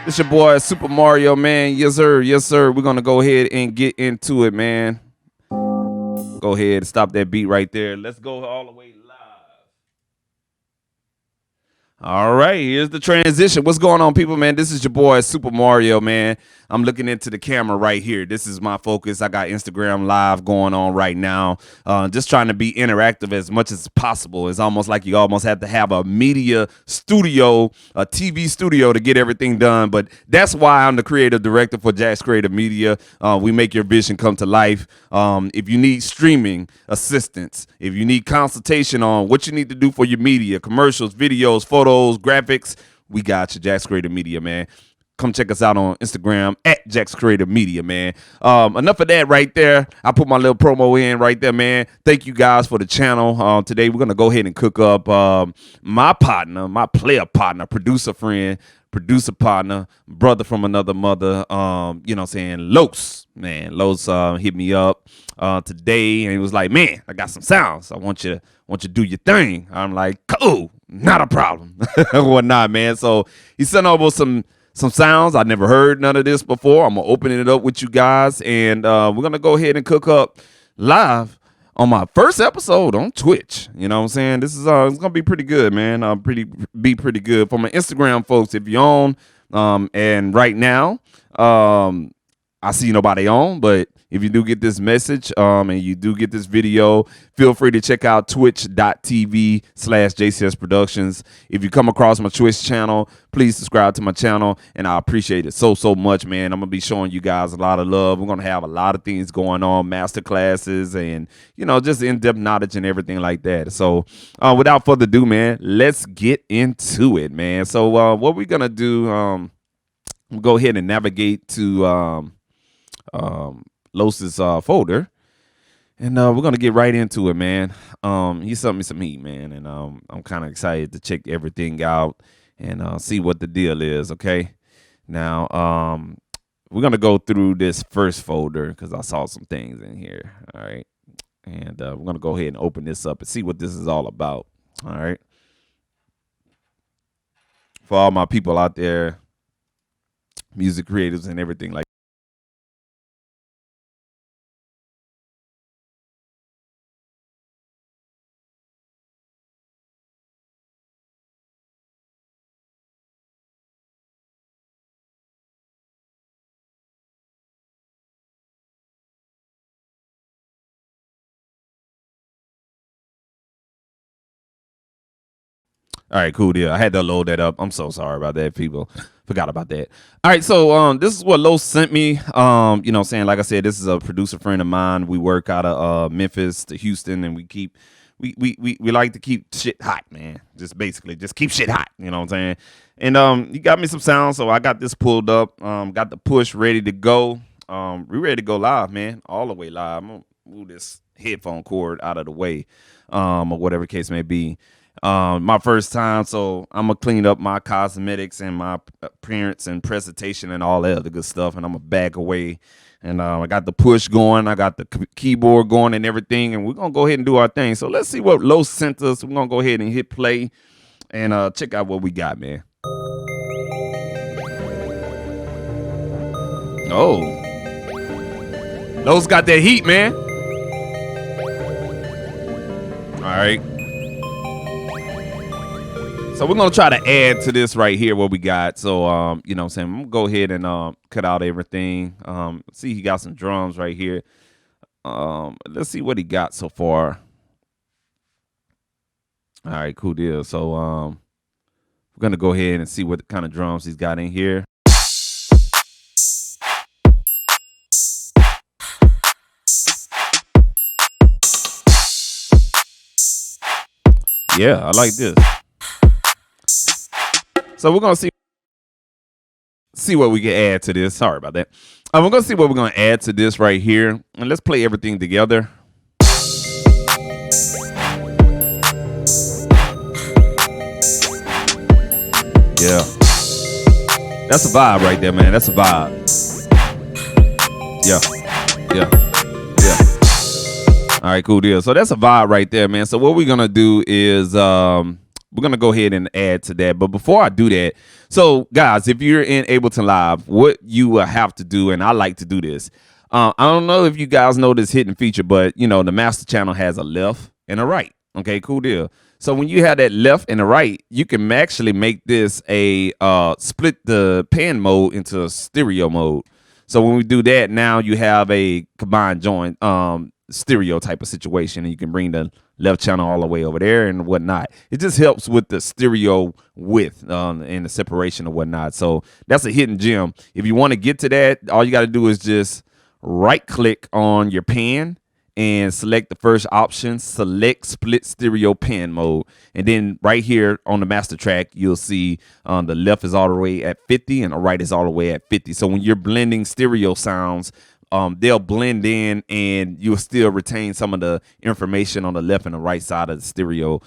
It's your boy Supa Mario, man. Yes, sir. Yes, sir. We're gonna go ahead and get into it, man. Go ahead and stop that beat right there. Let's go all the way live. All right, here's the transition. What's going on, people, man? This is your boy Supa Mario, man. I'm looking into the camera right here. This is my focus. I got Instagram Live going on right now. Just trying to be interactive as much as possible. It's almost like you almost have to have a media studio, a TV studio to get everything done. But that's why I'm the creative director for Jack's Creative Media. We make your vision come to life. If you need streaming assistance, if you need consultation on what you need to do for your media, commercials, videos, photos, graphics, we got you, Jack's Creative Media, man. Come check us out on Instagram at Jack's Creative Media, man. Enough of that right there. I put my little promo in right there, man. Thank you guys for the channel. Today we're gonna go ahead and cook up my partner, my player partner, producer friend, producer partner, brother from another mother. You know what I'm saying? Los, man. Los hit me up today and he was like, man, I got some sounds. I want you to do your thing. I'm like, cool, not a problem. Whatnot, man. So he sent over some sounds. I never heard none of this before. I'm gonna open it up with you guys, and we're gonna go ahead and cook up live on my first episode on Twitch. You know what I'm saying? This is it's gonna be pretty good, man. Be pretty good for my Instagram folks. If you're on, and right now, I see nobody on, but if you do get this message and you do get this video, feel free to check out twitch.tv/JCS Productions. If you come across my Twitch channel, please subscribe to my channel, and I appreciate it so much, man. I'm going to be showing you guys a lot of love. We're going to have a lot of things going on, master classes and, you know, just in-depth knowledge and everything like that. So without further ado, man, let's get into it, man. So what we're going to do, we'll go ahead and navigate to Los's folder, and we're gonna get right into it, man. He sent me some heat, man, and I'm kind of excited to check everything out and see what the deal is. Okay, now we're gonna go through this first folder because I saw some things in here. All right, and we're gonna go ahead and open this up and see what this is all about. All right, for all my people out there, music creatives and everything like. All right, cool deal. I had to load that up. I'm so sorry about that, people. Forgot about that. All right, so this is what Los sent me. You know what I'm saying? Like I said, this is a producer friend of mine. We work out of Memphis to Houston, and we like to keep shit hot, man. Just basically just keep shit hot. You know what I'm saying? And he got me some sounds, so I got this pulled up. Got the push ready to go. We ready to go live, man. All the way live. I'm gonna move this headphone cord out of the way, or whatever case may be. My first time, so I'm gonna clean up my cosmetics and my appearance and presentation and all that other good stuff, and I'm gonna back away. And I got the push going, I got the keyboard going and everything, and we're gonna go ahead and do our thing. So let's see what Los sent us. We're gonna go ahead and hit play and check out what we got, man. Oh, Los got that heat, man. All right. So we're going to try to add to this right here what we got. So, you know what I'm saying? I'm going to go ahead and cut out everything. See, he got some drums right here. Let's see what he got so far. All right, cool deal. So we're going to go ahead and see what kind of drums he's got in here. Yeah, I like this. So we're gonna see what we can add to this. Sorry about that. We're gonna see what we're gonna add to this right here, and let's play everything together. Yeah, that's a vibe right there, man. That's a vibe. Yeah. All right, cool deal. So that's a vibe right there, man. So what we're gonna do is we're gonna go ahead and add to that. But before I do that, so guys, if you're in Ableton Live, what you will have to do, and I like to do this. I don't know if you guys know this hidden feature, but you know the master channel has a left and a right. Okay, cool deal. So when you have that left and the right, you can actually make this a split the pan mode into a stereo mode. So when we do that, now you have a combined joint stereo type of situation, and you can bring the left channel all the way over there and whatnot. It just helps with the stereo width and the separation and whatnot. So that's a hidden gem. If you want to get to that, all you got to do is just right click on your pan and select the first option, select split stereo pan mode. And then right here on the master track, you'll see the left is all the way at 50 and the right is all the way at 50. So when you're blending stereo sounds, they'll blend in and you'll still retain some of the information on the left and the right side of the stereo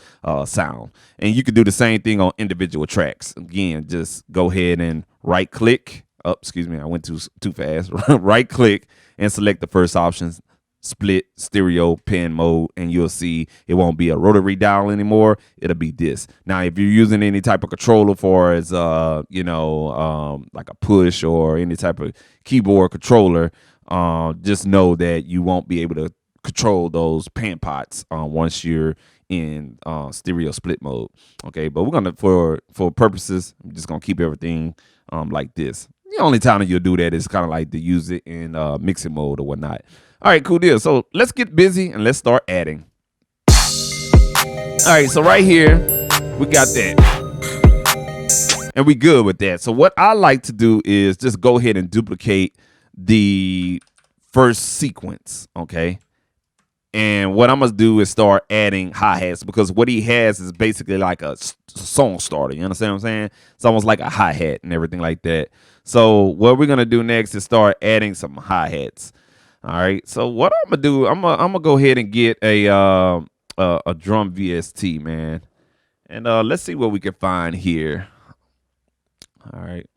sound. And you can do the same thing on individual tracks. Again, just go ahead and right click. Oh, excuse me, I went too fast. Right click and select the first options, split stereo pan mode, and you'll see it won't be a rotary dial anymore. It'll be this. Now if you're using any type of controller for as you know, like a push or any type of keyboard controller, just know that you won't be able to control those pan pots once you're in stereo split mode. Okay, but we're gonna for purposes, I'm just gonna keep everything like this. The only time that you'll do that is kind of like to use it in mixing mode or whatnot. All right, cool deal. So let's get busy and let's start adding. All right, so right here, we got that. And we good with that. So what I like to do is just go ahead and duplicate the first sequence, okay? And what I'm going to do is start adding hi-hats, because what he has is basically like a song starter. You understand what I'm saying? It's almost like a hi-hat and everything like that. So what we're going to do next is start adding some hi-hats. All right. So what I'm gonna do, I'm gonna go ahead and get a drum VST, man, and let's see what we can find here. All right.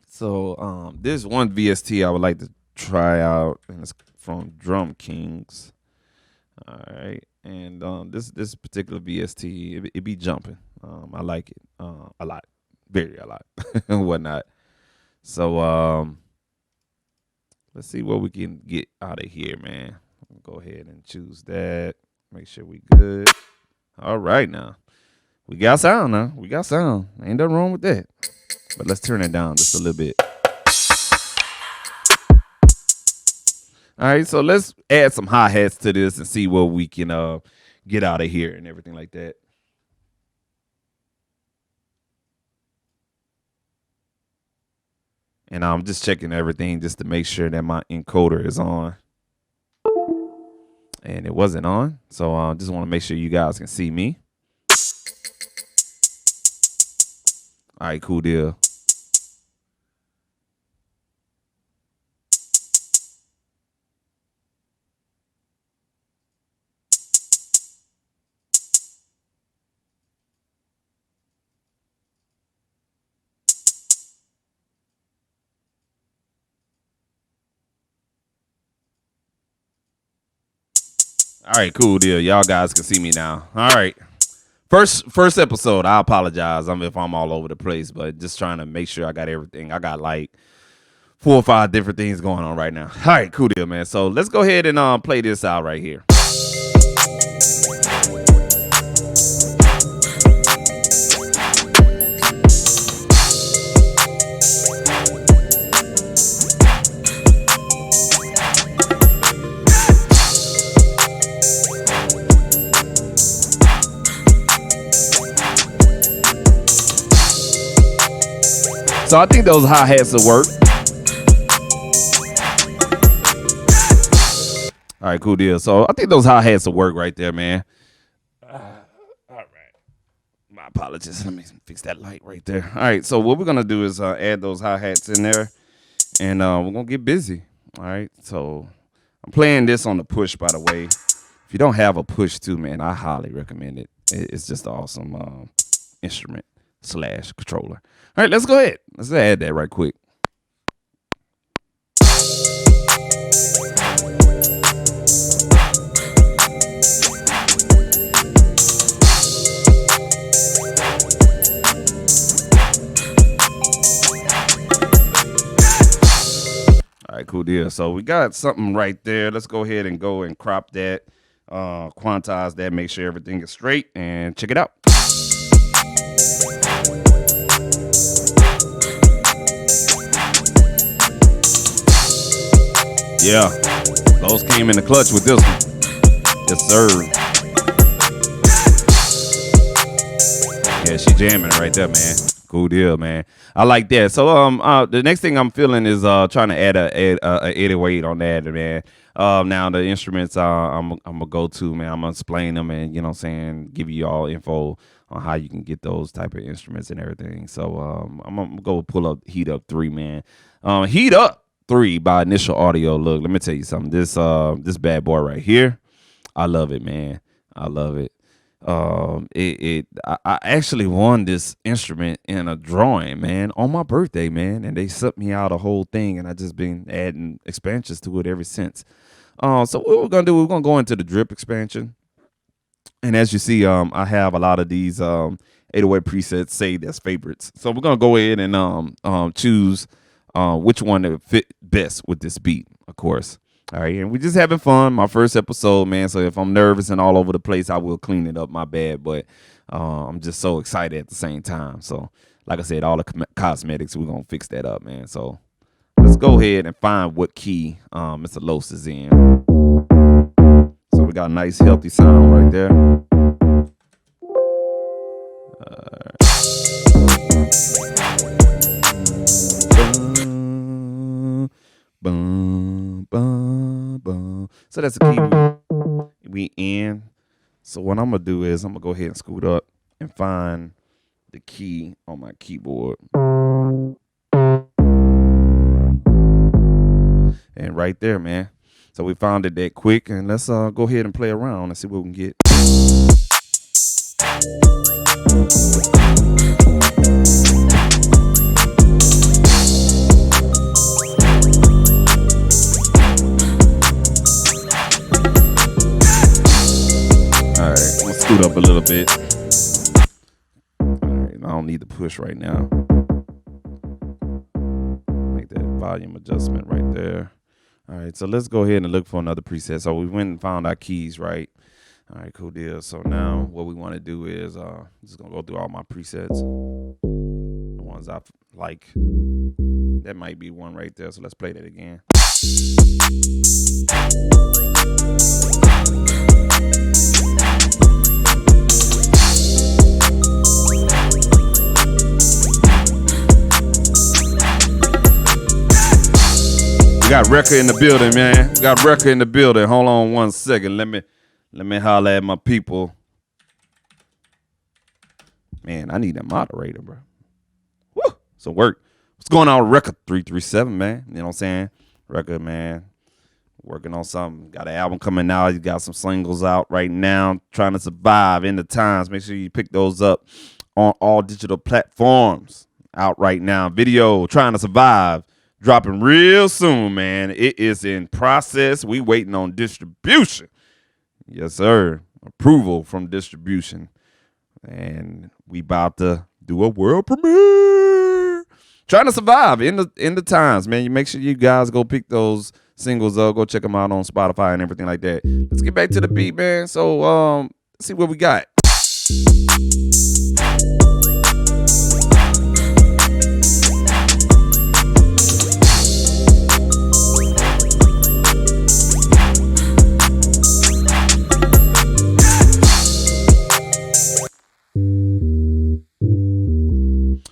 So there's one VST I would like to try out, and it's from Drum Kings. All right, and this particular VST, it be jumping. I like it a lot, a lot, and whatnot. So let's see what we can get out of here, man. Go ahead and choose that. Make sure we good. All right, now. We got sound now. We got sound. Ain't nothing wrong with that. But let's turn it down just a little bit. All right, so let's add some hi-hats to this and see what we can get out of here and everything like that. And I'm just checking everything just to make sure that my encoder is on. And it wasn't on. So I just want to make sure you guys can see me. All right, cool deal. All right, cool deal. Y'all guys can see me now. All right. First episode. I apologize if I'm all over the place, but just trying to make sure I got everything. I got like 4 or 5 different things going on right now. All right, cool deal, man. So let's go ahead and play this out right here. So I think those hi-hats will work. All right, cool deal. So I think those hi-hats will work right there, man. All right. My apologies. Let me fix that light right there. All right, so what we're going to do is add those hi-hats in there, and we're going to get busy. All right, so I'm playing this on the push, by the way. If you don't have a push too, man, I highly recommend it. It's just an awesome instrument / controller. All right, let's go ahead. Let's add that right quick. right, cool deal. So we got something right there. Let's go ahead and go and crop that, quantize that, make sure everything is straight, and check it out. Yeah, those came in the clutch with this one. Yes, sir. Yeah, she jamming right there, man. Cool deal, man. I like that. So the next thing I'm feeling is trying to add a 808 on that, man. Now the instruments I'm gonna go to, man. I'm gonna explain them and, you know what I'm saying, give you all info on how you can get those type of instruments and everything. So I'm gonna go pull up Heat Up 3, man. Heat Up 3 by Initial Audio. Look, let me tell you something. This bad boy right here, I love it, man. I love it. I actually won this instrument in a drawing, man, on my birthday, man, and they sent me out a whole thing, and I just been adding expansions to it ever since. So what we're gonna do, we're gonna go into the drip expansion, and as you see, I have a lot of these 808 presets saved as favorites. So we're gonna go ahead and choose which one that fit best with this beat, of course. All right, and we're just having fun. My first episode, man. So if I'm nervous and all over the place, I will clean it up. My bad, but I'm just so excited at the same time. So, like I said, all the cosmetics, we're gonna fix that up, man. So let's go ahead and find what key Mr. Los is in. So we got a nice, healthy sound right there. Boom, boom, boom. So that's the key we in. So what I'm gonna do is I'm gonna go ahead and scoot up and find the key on my keyboard. And right there, man. So we found it that quick, and let's go ahead and play around and see what we can get. Scoot up a little bit. All right, I don't need to push right now. Make that volume adjustment right there. All right, so let's go ahead and look for another preset. So we went and found our keys, right? All right, cool deal. So now what we want to do is just gonna go through all my presets, the ones I like. That might be one right there. So let's play that again. We got Wrecker in the building, man. We got Wrecker in the building. Hold on one second. Let me holler at my people. Man, I need a moderator, bro. Woo! Some work. What's going on with Wrecker 337, man? You know what I'm saying? Wrecker, man. Working on something. Got an album coming out. You got some singles out right now. Trying to survive in the times. Make sure you pick those up on all digital platforms. Out right now. Video, Trying to Survive. Dropping real soon, man. It is in process. We waiting on distribution. Yes, sir. Approval from distribution. And we about to do a world premiere. Trying to Survive in the times, man. You make sure you guys go pick those singles up. Go check them out on Spotify and everything like that. Let's get back to the beat, man. So let's see what we got.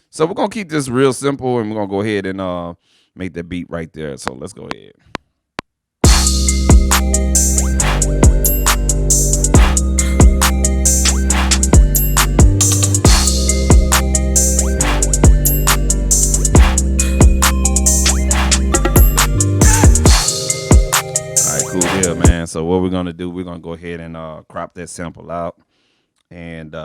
So we're going to keep this real simple, and we're going to go ahead and make that beat right there. So let's go ahead. All right, cool deal, man. So what we're going to do, we're going to go ahead and crop that sample out. And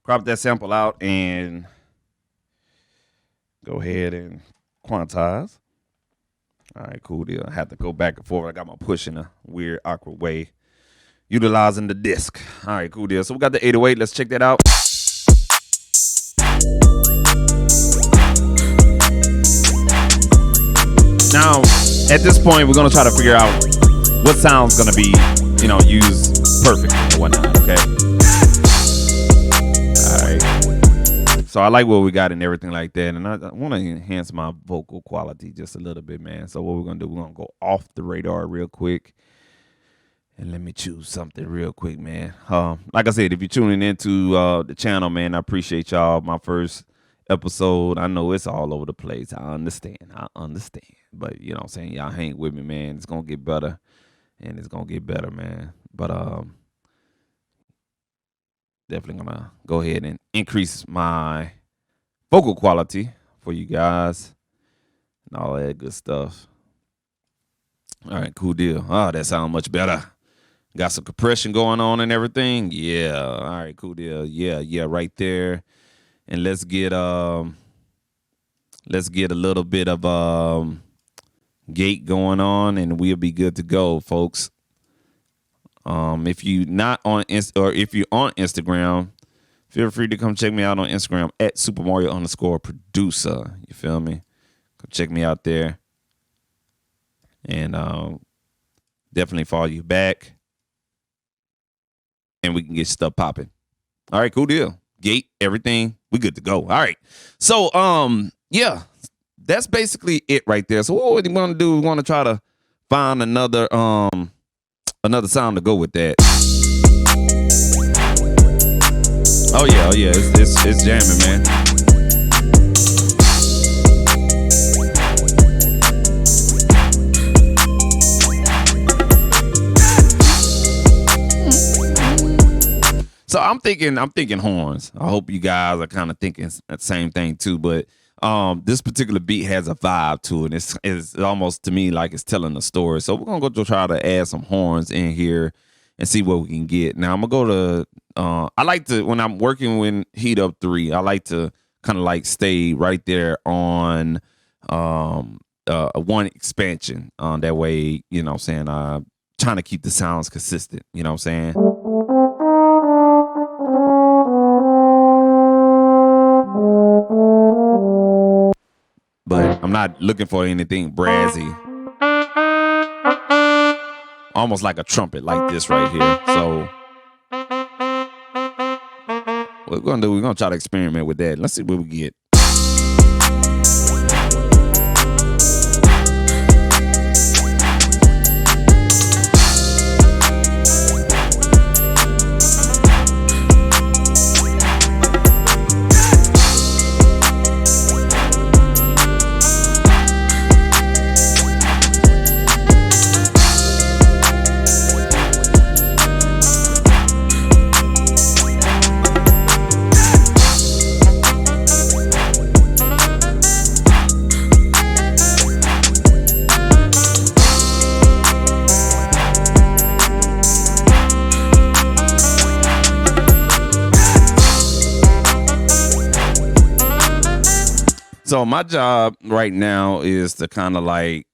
crop that sample out and go ahead and quantize. All right, cool deal. I have to go back and forth. I got my push in a weird, awkward way, utilizing the disc. All right, cool deal. So we got the 808. Let's check that out. Now, at this point, we're gonna try to figure out what sound's gonna be, you know, used perfectly and whatnot. Okay. All right. So I like what we got and everything like that, and I want to enhance my vocal quality just a little bit, man. So what we're gonna do, we're gonna go off the radar real quick. And let me choose something real quick, man. Like I said, if you're tuning into the channel, man, I appreciate y'all. My first episode, I know it's all over the place. I understand. But, you know what I'm saying? Y'all hang with me, man. It's going to get better. And it's going to get better, man. But definitely going to go ahead and increase my vocal quality for you guys and all that good stuff. All right, cool deal. Oh, that sounds much better. Got some compression going on and everything. Yeah. All right, cool deal. Yeah, right there. And let's get a little bit of gate going on, and we'll be good to go, folks. If you not on if you're on Instagram, feel free to come check me out on Instagram at Supa Mario _producer. You feel me? Come check me out there. And definitely follow you back. And we can get stuff popping. All right, cool deal. Gate, everything, we good to go. All right. So, yeah, that's basically it right there. So what we want to do, we want to try to find another sound to go with that. Oh yeah, it's jamming, man. So I'm thinking horns. I hope you guys are kind of thinking the same thing too. But this particular beat has a vibe to it. It's almost to me like it's telling a story. So we're gonna go to try to add some horns in here and see what we can get. Now I'm gonna go to. I like to, when I'm working with Heat Up 3, I like to kind of like stay right there on one expansion. That way, you know what I'm saying, trying to keep the sounds consistent. You know what I'm saying. But I'm not looking for anything brassy. Almost like a trumpet like this right here. So what we're gonna do, we're gonna try to experiment with that. Let's see what we get. So my job right now is to kind of like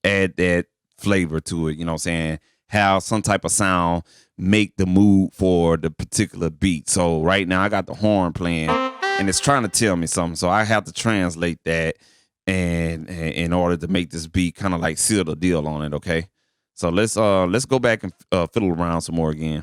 add that flavor to it, you know what I'm saying? Have some type of sound make the mood for the particular beat. So right now I got the horn playing and it's trying to tell me something. So I have to translate that and in order to make this beat kind of like seal the deal on it, okay? So let's go back and fiddle around some more again.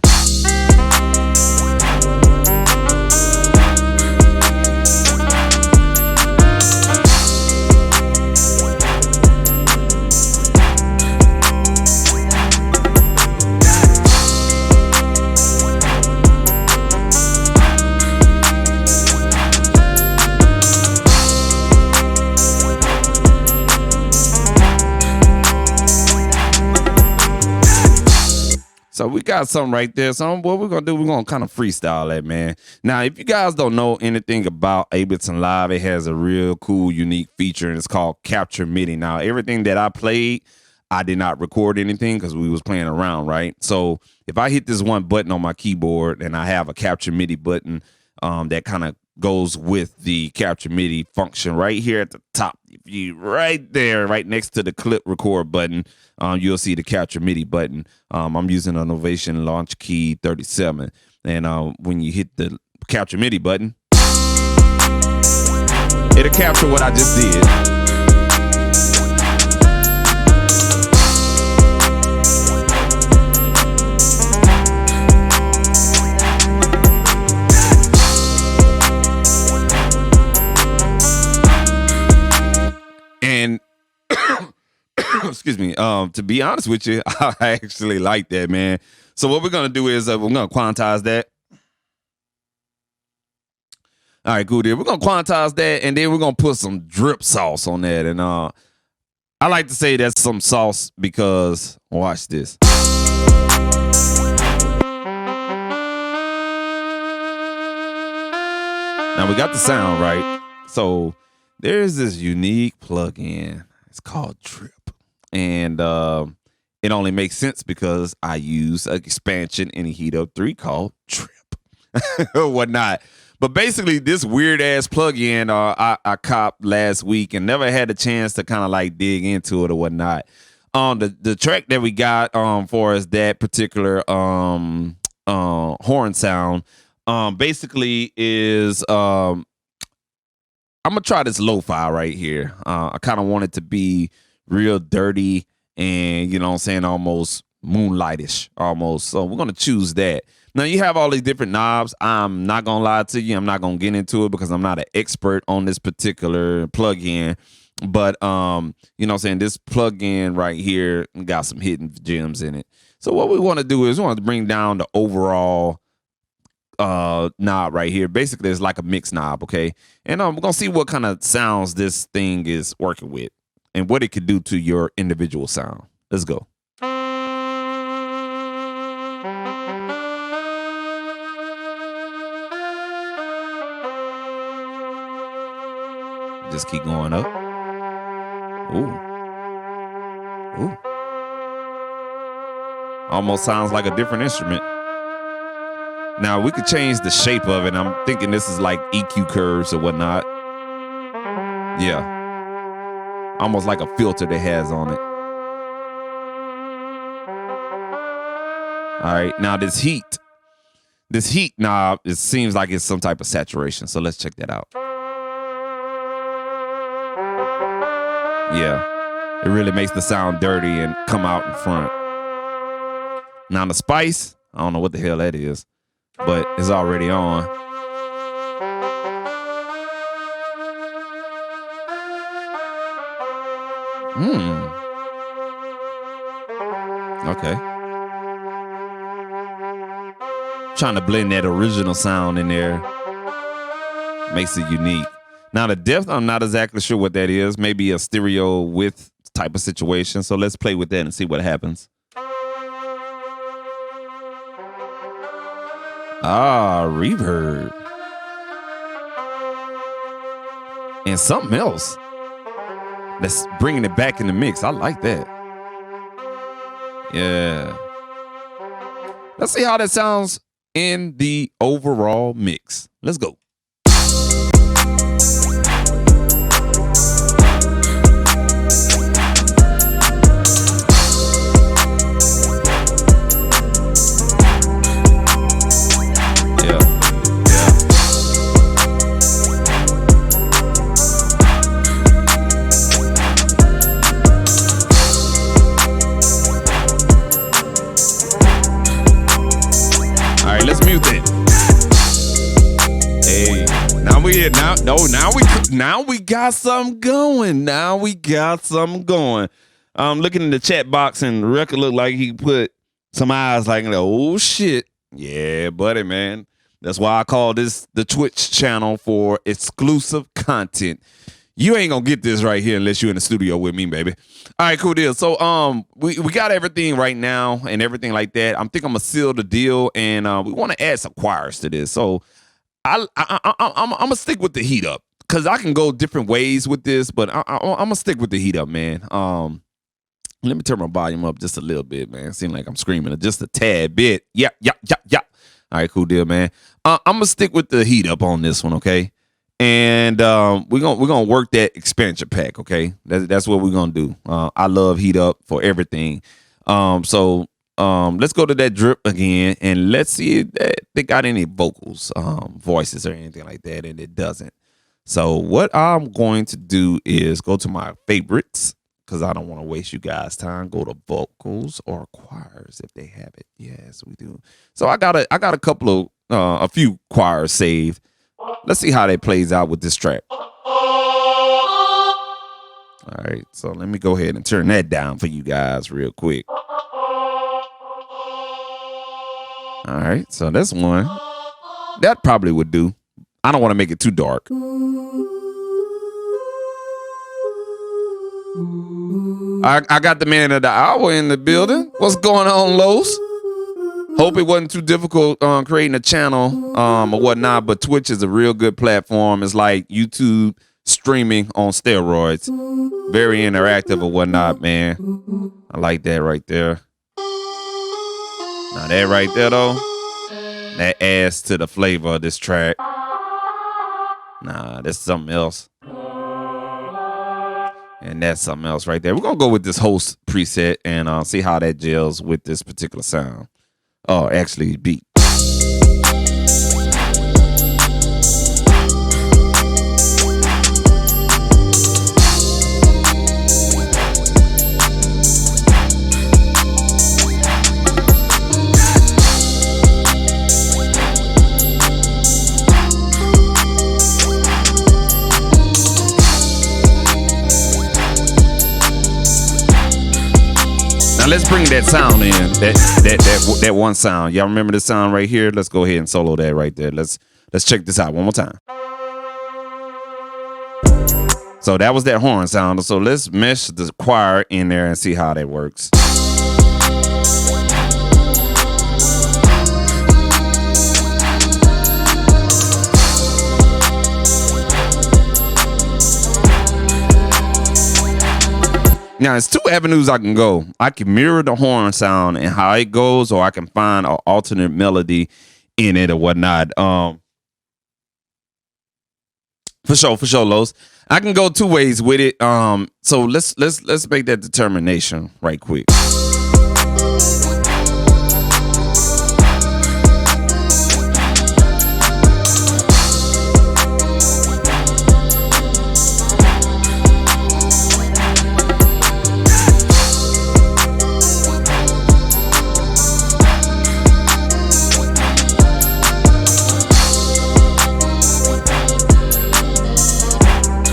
So we got something right there. So what we're going to do, we're going to kind of freestyle that, man. Now, if you guys don't know anything about Ableton Live, it has a real cool, unique feature, and it's called Capture MIDI. Now, everything that I played, I did not record anything because we was playing around, right? So if I hit this one button on my keyboard and I have a Capture MIDI button that kind of goes with the Capture MIDI function right here at the top. If you right there, right next to the clip record button, you'll see the Capture MIDI button. I'm using an Ovation Launch Key 37. And when you hit the Capture MIDI button, it'll capture what I just did. And excuse me, to be honest with you, I actually like that, man. So what we're gonna do is we're gonna quantize that. All right, cool deal. We're gonna quantize that, and then we're gonna put some drip sauce on that. And I like to say that's some sauce because watch this. Now we got the sound right. So there's this unique plugin. It's called Drip, and it only makes sense because I use an expansion in Heat Up 3 called Drip or whatnot. But basically, this weird ass plugin I copped last week and never had a chance to kind of like dig into it or whatnot. The track that we got for us, that particular horn sound basically is I'm gonna try this lo-fi right here. I kind of want it to be real dirty and, you know what I'm saying, almost moonlightish almost. So we're gonna choose that. Now you have all these different knobs. I'm not gonna lie to you. I'm not gonna get into it because I'm not an expert on this particular plugin. But you know what I'm saying, this plugin right here got some hidden gems in it. So what we want to do is we want to bring down the overall knob right here. Basically, it's like a mix knob, okay? And we're gonna see what kind of sounds this thing is working with and what it could do to your individual sound. Let's go. Just keep going up. Ooh. Ooh. Almost sounds like a different instrument. Now we could change the shape of it. I'm thinking this is like EQ curves or whatnot. Yeah. Almost like a filter that has on it. All right. Now this heat knob, it seems like it's some type of saturation. So let's check that out. Yeah, it really makes the sound dirty and come out in front. Now the spice, I don't know what the hell that is, but it's already on. Okay. Trying to blend that original sound in there. Makes it unique. Now the depth, I'm not exactly sure what that is. Maybe a stereo width type of situation. So let's play with that and see what happens. Ah, reverb. And something else that's bringing it back in the mix. I like that. Yeah. Let's see how that sounds in the overall mix. Let's go. Now we got something going. I'm looking in the chat box and the record looked like he put some eyes like, oh shit. Yeah, buddy, man. That's why I call this the Twitch channel for exclusive content. You ain't gonna get this right here unless you're in the studio with me, baby. All right, cool deal. So we got everything right now and everything like that. I'm think I'm gonna seal the deal, and we want to add some choirs to this. So I'm gonna stick with the heat up because I can go different ways with this, but I'm gonna stick with the heat up, man. Let me turn my volume up just a little bit, man. Seems like I'm screaming just a tad bit. Yeah. All right, cool deal, man. I'm gonna stick with the heat up on this one, okay? And we're gonna work that expansion pack, okay? That's what we're gonna do. I love heat up for everything. So let's go to that drip again, and let's see if they got any vocals, voices or anything like that, and it doesn't. So what I'm going to do is go to my favorites, because I don't want to waste you guys' time. Go to vocals or choirs if they have it. Yes, we do. So I got a couple of a few choirs saved. Let's see how that plays out with this track. All All right, so let me go ahead and turn that down for you guys real quick. All right, so that's one. That probably would do. I don't want to make it too dark. I got the man of the hour in the building. What's going on, Los? Hope it wasn't too difficult creating a channel or whatnot, but Twitch is a real good platform. It's like YouTube streaming on steroids. Very interactive or whatnot, man. I like that right there. Now that right there, though, that adds to the flavor of this track. Nah, that's something else. And that's something else right there. We're going to go with this host preset and see how that gels with this particular sound. Oh, actually, beat. Now let's bring that sound in. That one sound. Y'all remember this sound right here? Let's go ahead and solo that right there. Let's check this out one more time. So that was that horn sound. So let's mesh the choir in there and see how that works. Now, there's two avenues I can go. I can mirror the horn sound and how it goes, or I can find an alternate melody in it or whatnot. For sure, Los. I can go two ways with it. So let's make that determination right quick.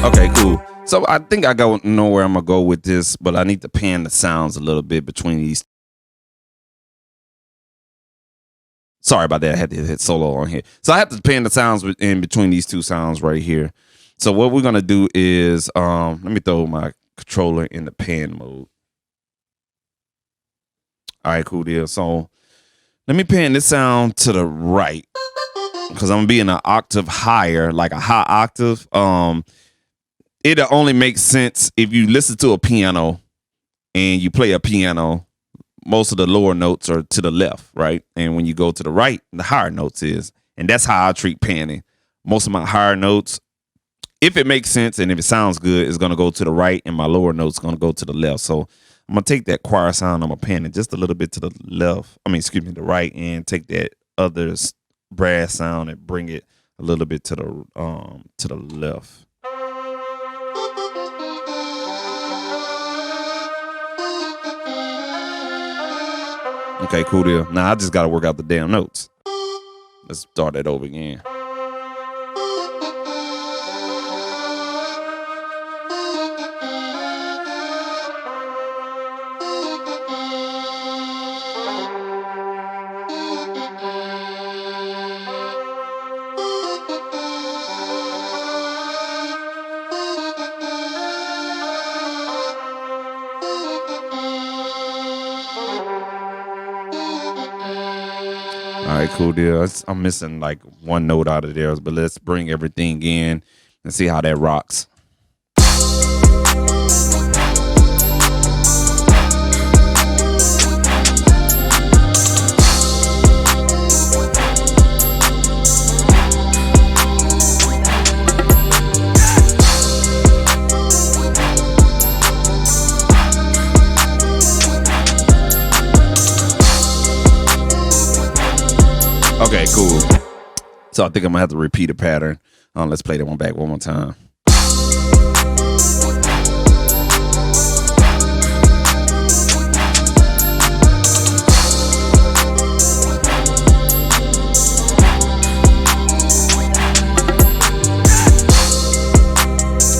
Okay, cool. So I think I know where I'm gonna go with this, but I need to pan the sounds a little bit between these. Sorry about that. I had to hit solo on here. So I have to pan the sounds in between these two sounds right here. So what we're gonna do is let me throw my controller in the pan mode. All right, cool deal. So let me pan this sound to the right because I'm gonna be in an octave higher, like a high octave. It'll only make sense if you listen to a piano and you play a piano. Most of the lower notes are to the left, right? And when you go to the right, the higher notes is. And that's how I treat panning. Most of my higher notes, if it makes sense and if it sounds good, is going to go to the right, and my lower notes going to go to the left. So I'm going to take that choir sound, I'm going to pan it just a little bit to the left. The right, and take that other brass sound and bring it a little bit to the left. Okay, cool deal. Now I just got to work out the damn notes. Let's start that over again. All right, cool deal. I'm missing like one note out of there, but let's bring everything in and see how that rocks. Okay, cool. So I think I'm gonna have to repeat a pattern. Let's play that one back one more time.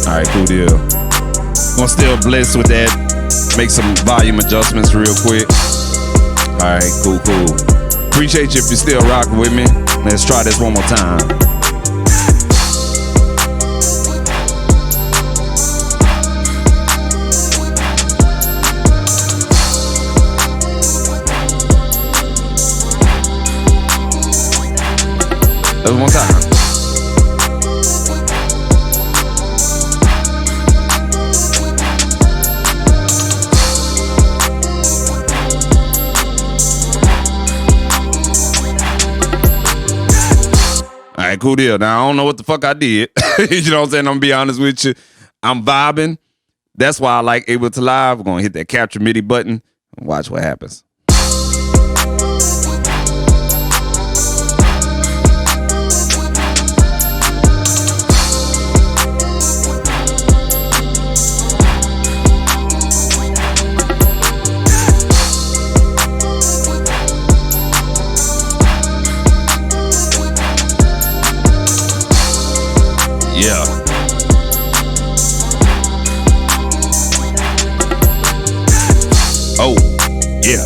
All right, cool deal. Gonna still blitz with that. Make some volume adjustments real quick. All right, cool. Appreciate you if you're still rocking with me. Let's try this one more time. One more time. All right, cool deal. Now, I don't know what the fuck I did. You know what I'm saying? I'm gonna be honest with you. I'm vibing. That's why I like Ableton Live. We're gonna hit that capture MIDI button and watch what happens. Yeah. Oh, yeah.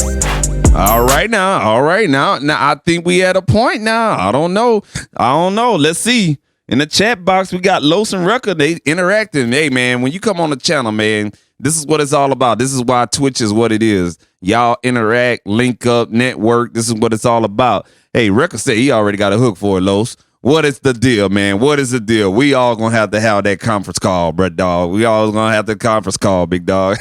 All right now. Now I think we at a point now. I don't know. Let's see. In the chat box, we got Los and Rucker. They interacting. Hey, man, when you come on the channel, man, this is what it's all about. This is why Twitch is what it is. Y'all interact, link up, network. This is what it's all about. Hey, Rucker said he already got a hook for it, Los. What is the deal, man? What is the deal? We all gonna have to have that conference call, bro, dog. We all gonna have the conference call, big dog.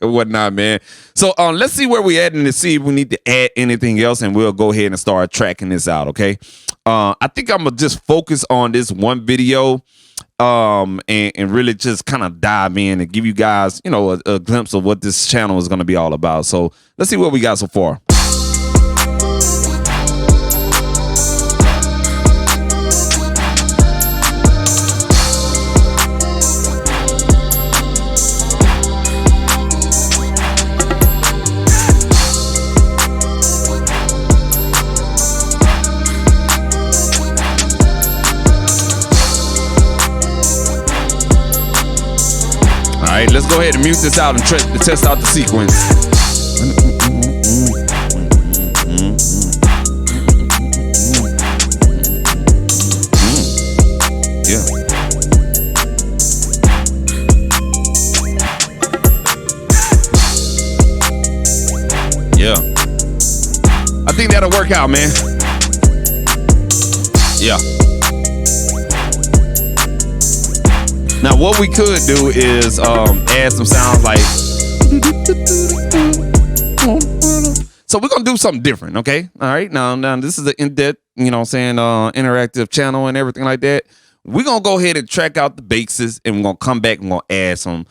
Whatnot, man. So let's see where we at and to see if we need to add anything else, and we'll go ahead and start tracking this out, okay? I think I'm gonna just focus on this one video and really just kind of dive in and give you guys, you know, a glimpse of what this channel is gonna be all about. So let's see what we got so far. All right, let's go ahead and mute this out and test out the sequence. Yeah. Yeah. I think that'll work out, man. Yeah. Now, what we could do is add some sounds like. So we're going to do something different, okay? All right. Now this is an in-depth, you know what I'm saying, interactive channel and everything like that. We're going to go ahead and track out the bases, and we're going to come back and we're going to add some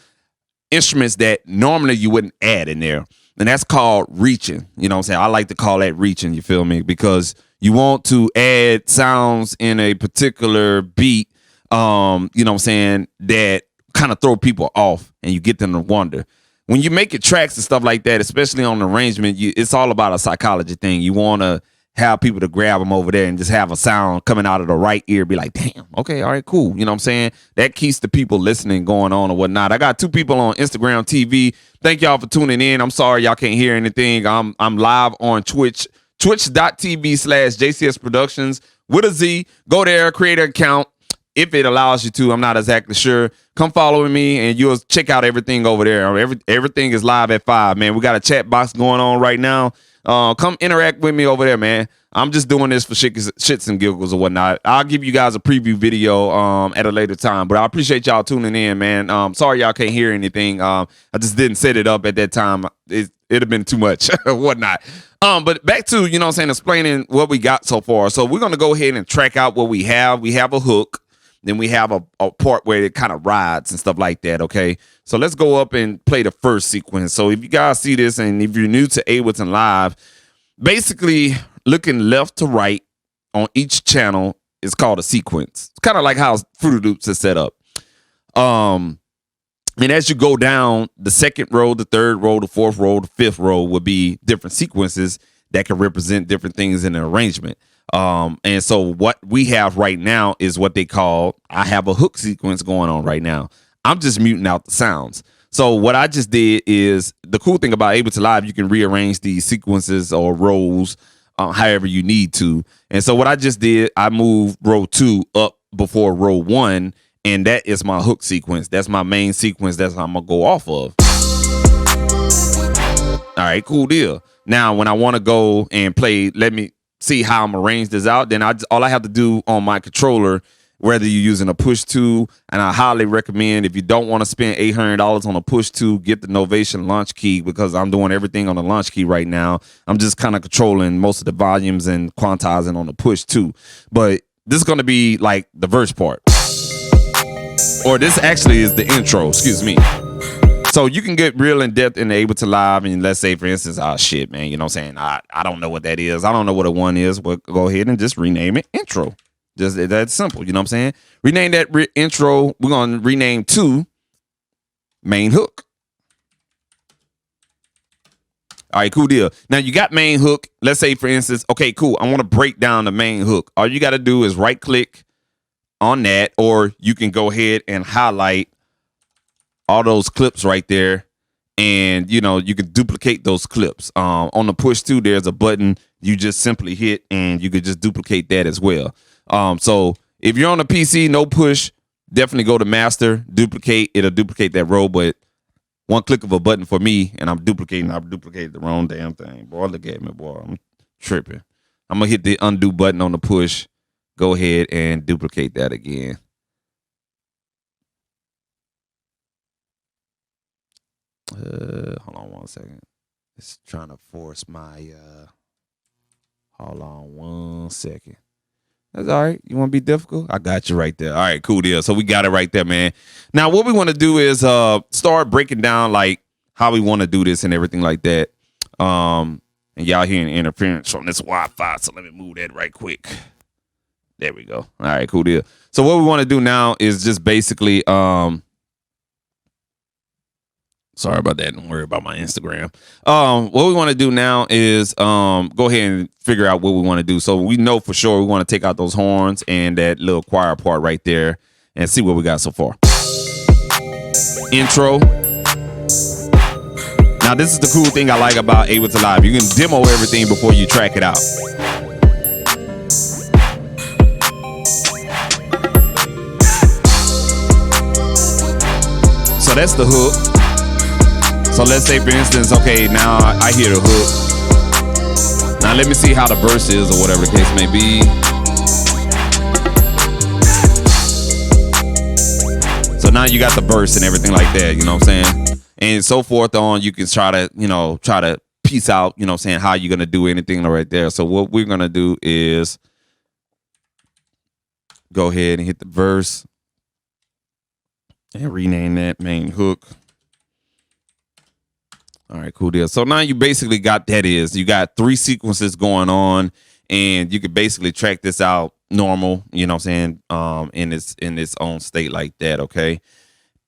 instruments that normally you wouldn't add in there. And that's called reaching. You know what I'm saying? I like to call that reaching, you feel me? Because you want to add sounds in a particular beat, you know what I'm saying, that kind of throw people off and you get them to wonder. When you make it tracks and stuff like that, especially on the arrangement, it's all about a psychology thing. You want to have people to grab them over there and just have a sound coming out of the right ear, be like, damn, okay, all right, cool. You know what I'm saying? That keeps the people listening going on or whatnot. I got 2 people on Instagram TV. Thank y'all for tuning in. I'm sorry y'all can't hear anything. I'm live on Twitch, twitch.tv/JCS Productions with a Z. Go there, create an account. If it allows you to, I'm not exactly sure. Come follow me and you'll check out everything over there. Everything is live at 5, man. We got a chat box going on right now. Come interact with me over there, man. I'm just doing this for shits and giggles or whatnot. I'll give you guys a preview video at a later time, but I appreciate y'all tuning in, man. Sorry y'all can't hear anything. I just didn't set it up at that time. It'd have been too much or whatnot. But back to, you know what I'm saying, explaining what we got so far. So we're going to go ahead and track out what we have. We have a hook. Then we have a part where it kind of rides and stuff like that, okay? So let's go up and play the first sequence. So if you guys see this, and if you're new to Ableton Live, basically looking left to right on each channel is called a sequence. It's kind of like how Fruity Loops is set up. And as you go down, the second row, the third row, the fourth row, the fifth row will be different sequences that can represent different things in the arrangement. And so what we have right now is what they call, I have a hook sequence going on right now. I'm just muting out the sounds. So what I just did is, the cool thing about Ableton Live, you can rearrange these sequences or rows however you need to. And so what I just did, I moved row 2 up before row 1, and that is my hook sequence. That's my main sequence. That's how I'm gonna go off of. All right, cool deal. Now, when I want to go and play, let me see how I'm arranged this out. Then all I have to do on my controller, whether you're using a push 2, and I highly recommend, if you don't want to spend $800 on a push 2, get the Novation launch key, because I'm doing everything on the launch key right now. I'm just kind of controlling most of the volumes and quantizing on the push 2. But this is going to be like the verse part. Or this actually is the intro, excuse me. So you can get real in depth in the Ableton Live, and let's say, for instance, shit, man, you know what I'm saying? I don't know what that is. I don't know what a 1 is. Well, go ahead and just rename it intro. Just that's simple, you know what I'm saying? Rename that intro. We're gonna rename 2 main hook. All right, cool deal. Now you got main hook. Let's say, for instance, okay, cool. I want to break down the main hook. All you got to do is right click on that, or you can go ahead and highlight all those clips right there, and you know, you can duplicate those clips. On the push 2, there's a button you just simply hit, and you could just duplicate that as well. So if you're on a PC, no push, definitely go to master, duplicate. It'll duplicate that row, but one click of a button for me, and I've duplicated the wrong damn thing. Boy, look at me, boy. I'm tripping. I'm gonna hit the undo button on the push. Go ahead and duplicate that again. Hold on one second. It's trying to force my hold on one second. That's all right. You want to be difficult? I got you right there. All right, cool deal. So we got it right there, man. Now what we want to do is start breaking down like how we want to do this and everything like that. And y'all hearing interference from this Wi-Fi, so let me move that right quick. There we go. All right, cool deal. So what we want to do now is just basically sorry about that. Don't worry about my Instagram. What we want to do now is go ahead and figure out what we want to do. So we know for sure we want to take out those horns and that little choir part right there and see what we got so far. Intro. Now this is the cool thing I like about Ableton Live. You can demo everything before you track it out. So that's the hook. So let's say, for instance, okay, now I hear the hook. Now let me see how the verse is, or whatever the case may be. So now you got the verse and everything like that, you know what I'm saying? And so forth on, you can try to piece out, you know what I'm saying, how you're going to do anything right there. So what we're going to do is go ahead and hit the verse and rename that main hook. All right, cool deal. So now you basically got you got 3 sequences going on, and you can basically track this out normal, you know what I'm saying, in its own state like that, okay?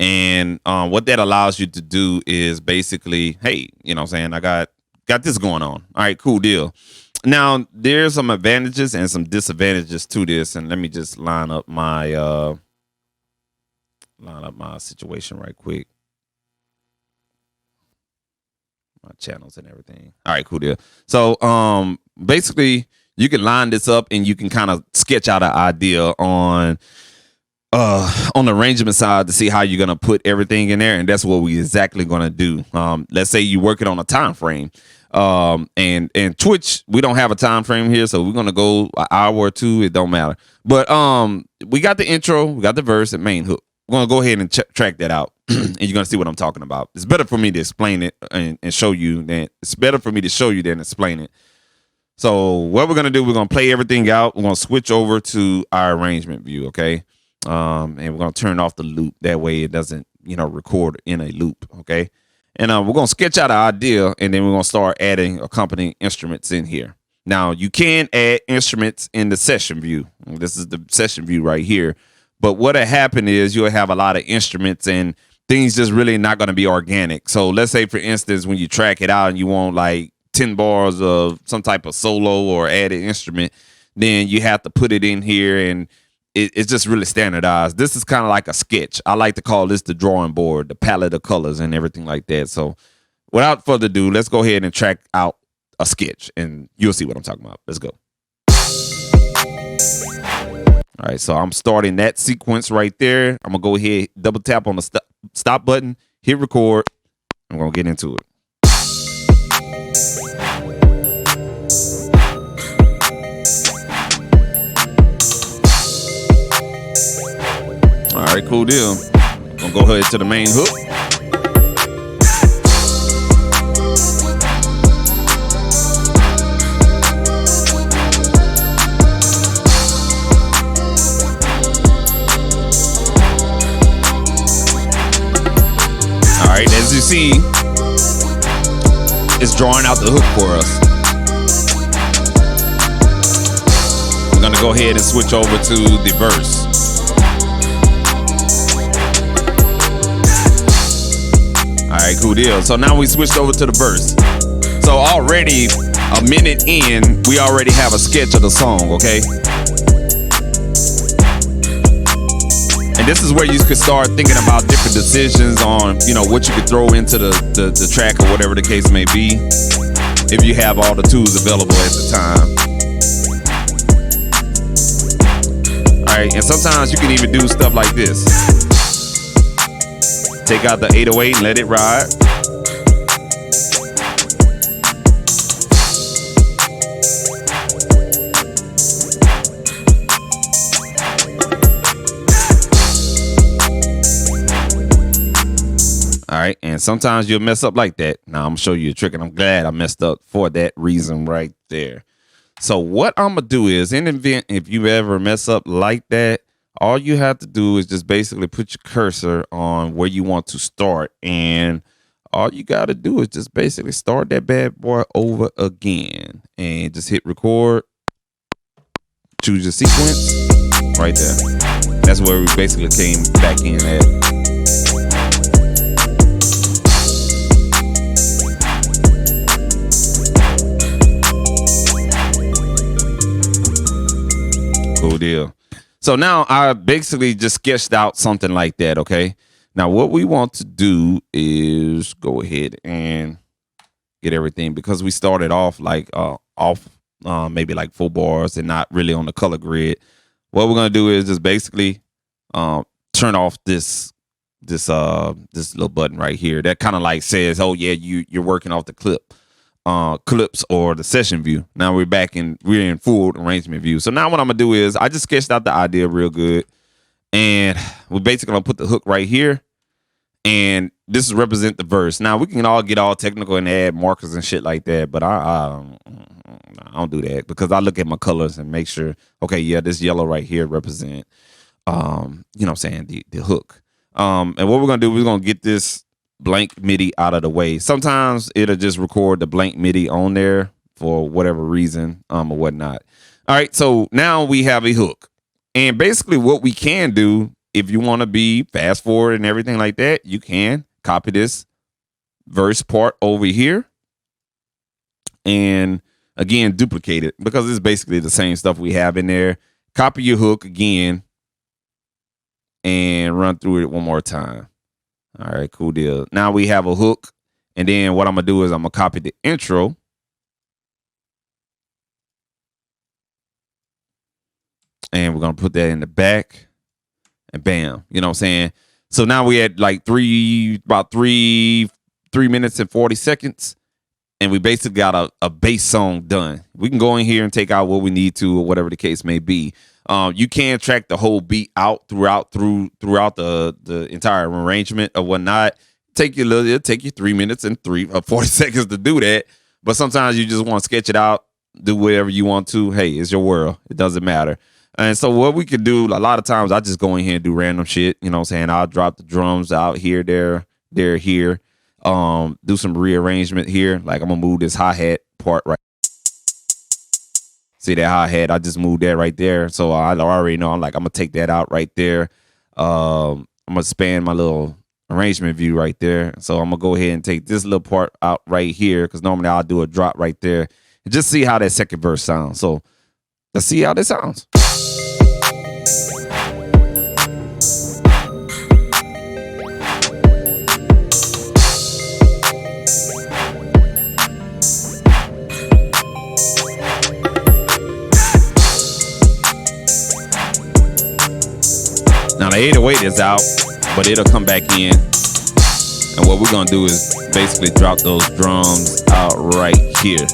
And what that allows you to do is basically, hey, you know what I'm saying, I got this going on. All right, cool deal. Now, there's some advantages and some disadvantages to this, and let me just line up my situation right quick. My channels and everything. All right, cool deal. So basically you can line this up and you can kind of sketch out an idea on the arrangement side to see how you're gonna put everything in there, and that's what we exactly gonna do. Let's say you're working on a time frame, and Twitch, we don't have a time frame here, so we're gonna go an hour or 2, it don't matter. But we got the intro, we got the verse and main hook. We're gonna go ahead and track that out. And you're gonna see what I'm talking about. It's better for me to explain it and show you than explain it. So what we're gonna do, we're gonna play everything out. We're gonna switch over to our arrangement view, okay? And we're gonna turn off the loop. That way it doesn't, record in a loop, okay? And we're gonna sketch out an idea, and then we're gonna start adding accompanying instruments in here. Now you can add instruments in the session view. This is the session view right here. But what'll happen is you'll have a lot of instruments and things just really not going to be organic. So let's say, for instance, when you track it out and you want like 10 bars of some type of solo or added instrument, then you have to put it in here, and it's just really standardized. This is kind of like a sketch. I like to call this the drawing board, the palette of colors and everything like that. So without further ado, let's go ahead and track out a sketch and you'll see what I'm talking about. Let's go. All right, so I'm starting that sequence right there. I'm gonna go ahead, double tap on the stop button, hit record. I'm gonna get into it. All right, cool deal. I'm gonna go ahead to the main hook. All right, as you see, it's drawing out the hook for us. We're gonna go ahead and switch over to the verse. All right, cool deal. So now we switched over to the verse. So already a minute in, we already have a sketch of the song, okay? And this is where you could start thinking about different decisions on, you know, what you could throw into the track or whatever the case may be, if you have all the tools available at the time. All right, and sometimes you can even do stuff like this. Take out the 808 and let it ride. All right, and sometimes you'll mess up like that. Now I'm gonna show you a trick, and I'm glad I messed up for that reason right there. So what I'm gonna do is, in the event if you ever mess up like that, all you have to do is just basically put your cursor on where you want to start. And all you got to do is just basically start that bad boy over again. And just hit record. Choose your sequence. Right there. That's where we basically came back in at. Cool deal. So now I basically just sketched out something like that, okay? Now what we want to do is go ahead and get everything, because we started off like maybe like 4 bars and not really on the color grid. What we're gonna do is just basically turn off this little button right here that kind of like says, oh yeah, you're working off the clips or the session view. Now we're in full arrangement view. So now what I'm gonna do is I just sketched out the idea real good, and we're basically gonna put the hook right here, and this is represent the verse. Now we can all get all technical and add markers and shit like that, but I don't do that, because I look at my colors and make sure, okay, yeah, this yellow right here represent you know what I'm saying, the hook. And what we're gonna do, we're gonna get this blank MIDI out of the way. Sometimes it'll just record the blank MIDI on there for whatever reason or whatnot. All right, so now we have a hook, and basically what we can do, if you want to be fast forward and everything like that, you can copy this verse part over here and again duplicate it, because it's basically the same stuff we have in there. Copy your hook again and run through it one more time. All right, cool deal. Now we have a hook, and then what I'm gonna do is I'm gonna copy the intro, and we're gonna put that in the back, and bam, you know what I'm saying? So now we had like about three minutes and 40 seconds, and we basically got a bass song done. We can go in here and take out what we need to, or whatever the case may be. You can track the whole beat out throughout the entire arrangement or whatnot. It'll take you 3 minutes and 40 seconds to do that. But sometimes you just want to sketch it out, do whatever you want to. Hey, it's your world. It doesn't matter. And so what we could do, a lot of times I just go in here and do random shit. You know what I'm saying? I'll drop the drums out here, there, here. Do some rearrangement here. Like I'm gonna move this hi-hat part right. See that hi-hat? I just moved that right there. So I already know I'm gonna take that out right there. I'm gonna span my little arrangement view right there. So I'm gonna go ahead and take this little part out right here, because normally I'll do a drop right there and just see how that second verse sounds. So let's see how this sounds. the 808 is out, but it'll come back in. And what we're gonna do is basically drop those drums out right here.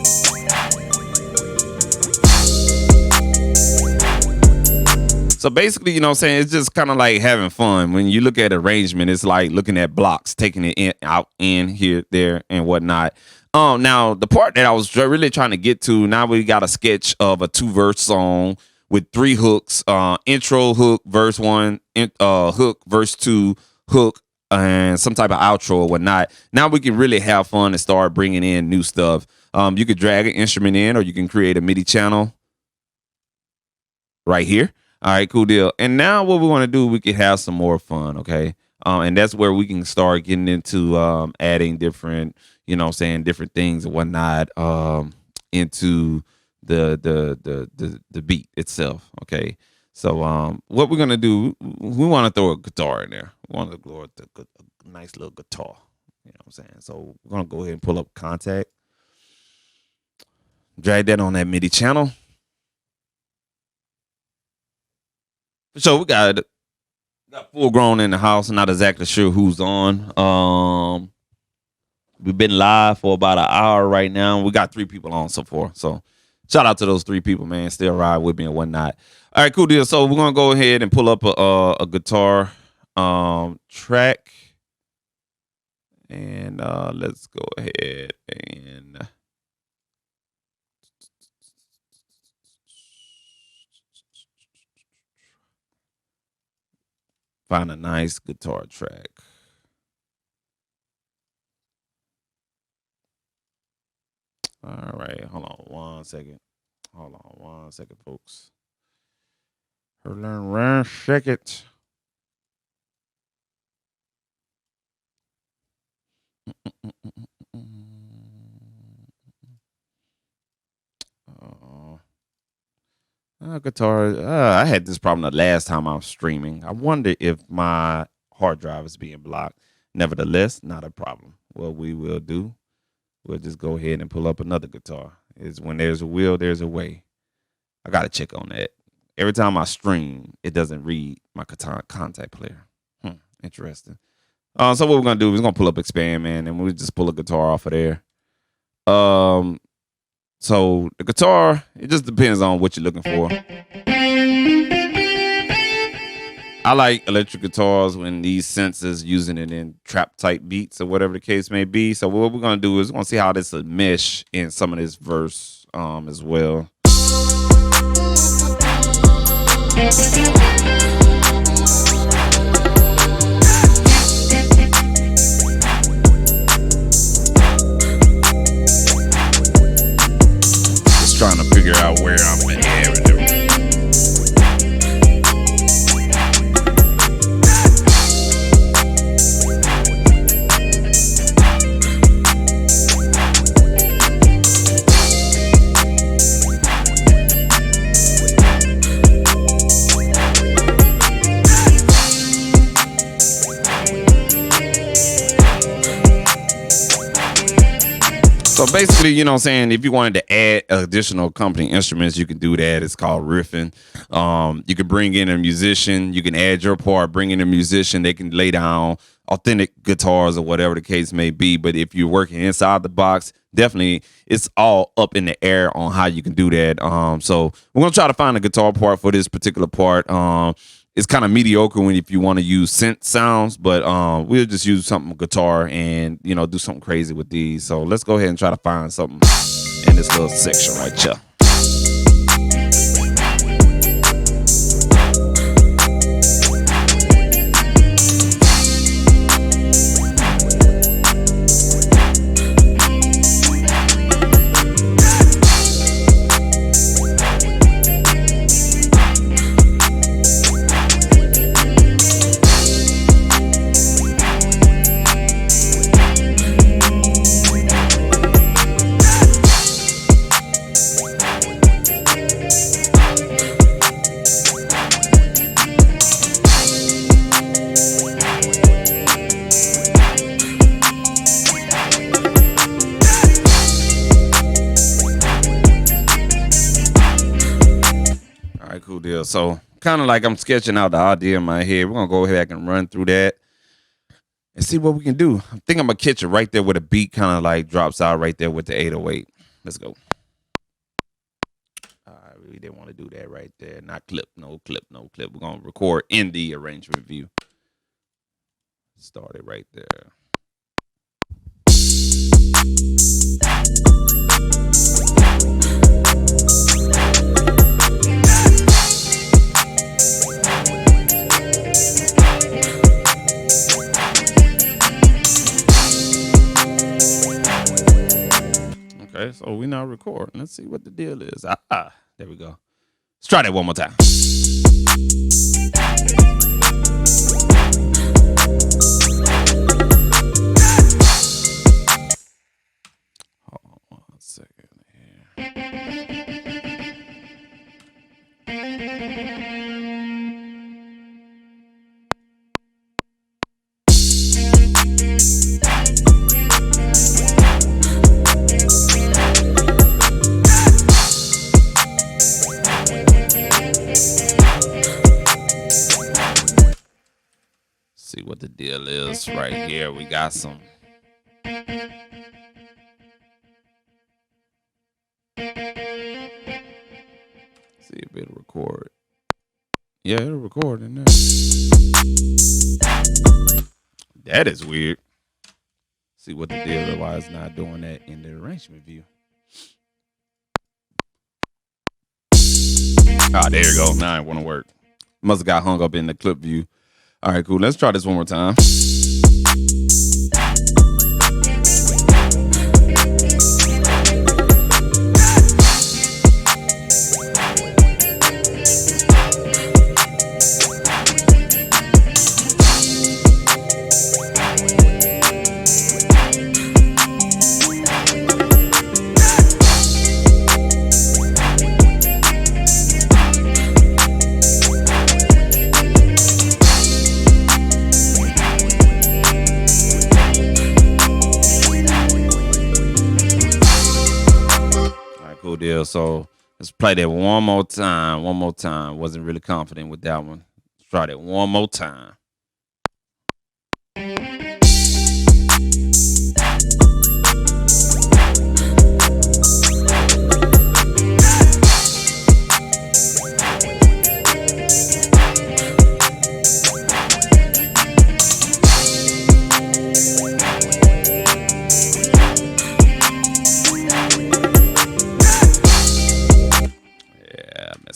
So basically, you know what I'm saying, it's just kind of like having fun. When you look at arrangement, it's like looking at blocks, taking it in, out, in, here, there, and whatnot. Now, the part that I was really trying to get to, now we got a sketch of a 2-verse song with 3 hooks, intro, hook, verse 1, hook, verse 2, hook, and some type of outro or whatnot. Now we can really have fun and start bringing in new stuff. You could drag an instrument in, or you can create a MIDI channel right here. All right, cool deal. And now what we want to do, we can have some more fun, okay? And that's where we can start getting into adding different, you know what I'm saying, different things and whatnot into the beat itself, okay? So what we're gonna do, we want to throw a guitar in there. We want to throw a nice little guitar, you know what I'm saying? So we're gonna go ahead and pull up Contact, drag that on that MIDI channel. So we got full grown in the house. Not exactly sure who's on. We've been live for about an hour right now. We got 3 people on so far. So shout out to those 3 people, man. Still ride with me and whatnot. All right, cool deal. So we're gonna go ahead and pull up a guitar track, and let's go ahead and find a nice guitar track. All right, hold on one second. Hold on one second, folks. Hold on one second. Guitar. I had this problem the last time I was streaming. I wonder if my hard drive is being blocked. Nevertheless, not a problem. What we will do, we'll just go ahead and pull up another guitar. Is when there's a will, there's a way. I gotta check on that. Every time I stream, it doesn't read my contact player. Interesting. So what we're gonna do is we're gonna pull up Expand, man, and we'll just pull a guitar off of there. So the guitar, it just depends on what you're looking for. I like electric guitars when these synths using it in trap type beats or whatever the case may be. So what we're gonna do is we're gonna see how this will mesh in some of this verse as well. Just trying to figure out where I'm at. So basically, you know what I'm saying, if you wanted to add additional accompanying instruments, you can do that. It's called riffing. You can bring in a musician. You can add your part, bring in a musician. They can lay down authentic guitars or whatever the case may be. But if you're working inside the box, definitely it's all up in the air on how you can do that. So we're going to try to find a guitar part for this particular part. It's kind of mediocre when if you want to use synth sounds, but we'll just use something guitar and, you know, do something crazy with these. So let's go ahead and try to find something in this little section right here. So kind of like I'm sketching out the idea in my head. We're gonna go ahead and run through that and see what we can do. I think I'm gonna catch it right there where the beat kind of like drops out right there with the 808. Let's go. We didn't want to do that right there. Not clip, no clip, no clip. We're gonna record in the arrangement view. Start it right there. Okay, so we now recording. Let's see what the deal is. There we go. Let's try that one more time. Hold on 1 second here. See what the deal is right here. We got some. See if it'll record. Yeah, it'll record in there. That is weird. See what the deal is. Why it's not doing that in the arrangement view. There you go. Now it won't work. Must have got hung up in the clip view. All right, cool. Let's try this one more time. Deal. So let's play that one more time. One more time. Wasn't really confident with that one. Let's try that one more time.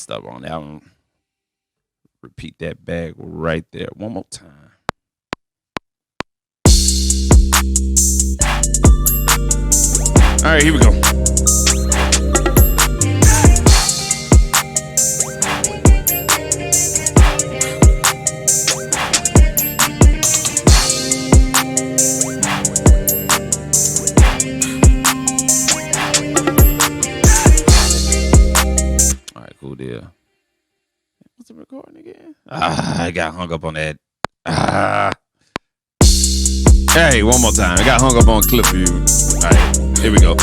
Up on that one. Repeat that bag right there one more time. All right, here we go. Deal. What's the recording again? I got hung up on that. Hey, one more time. I got hung up on clip view. All right, here we go.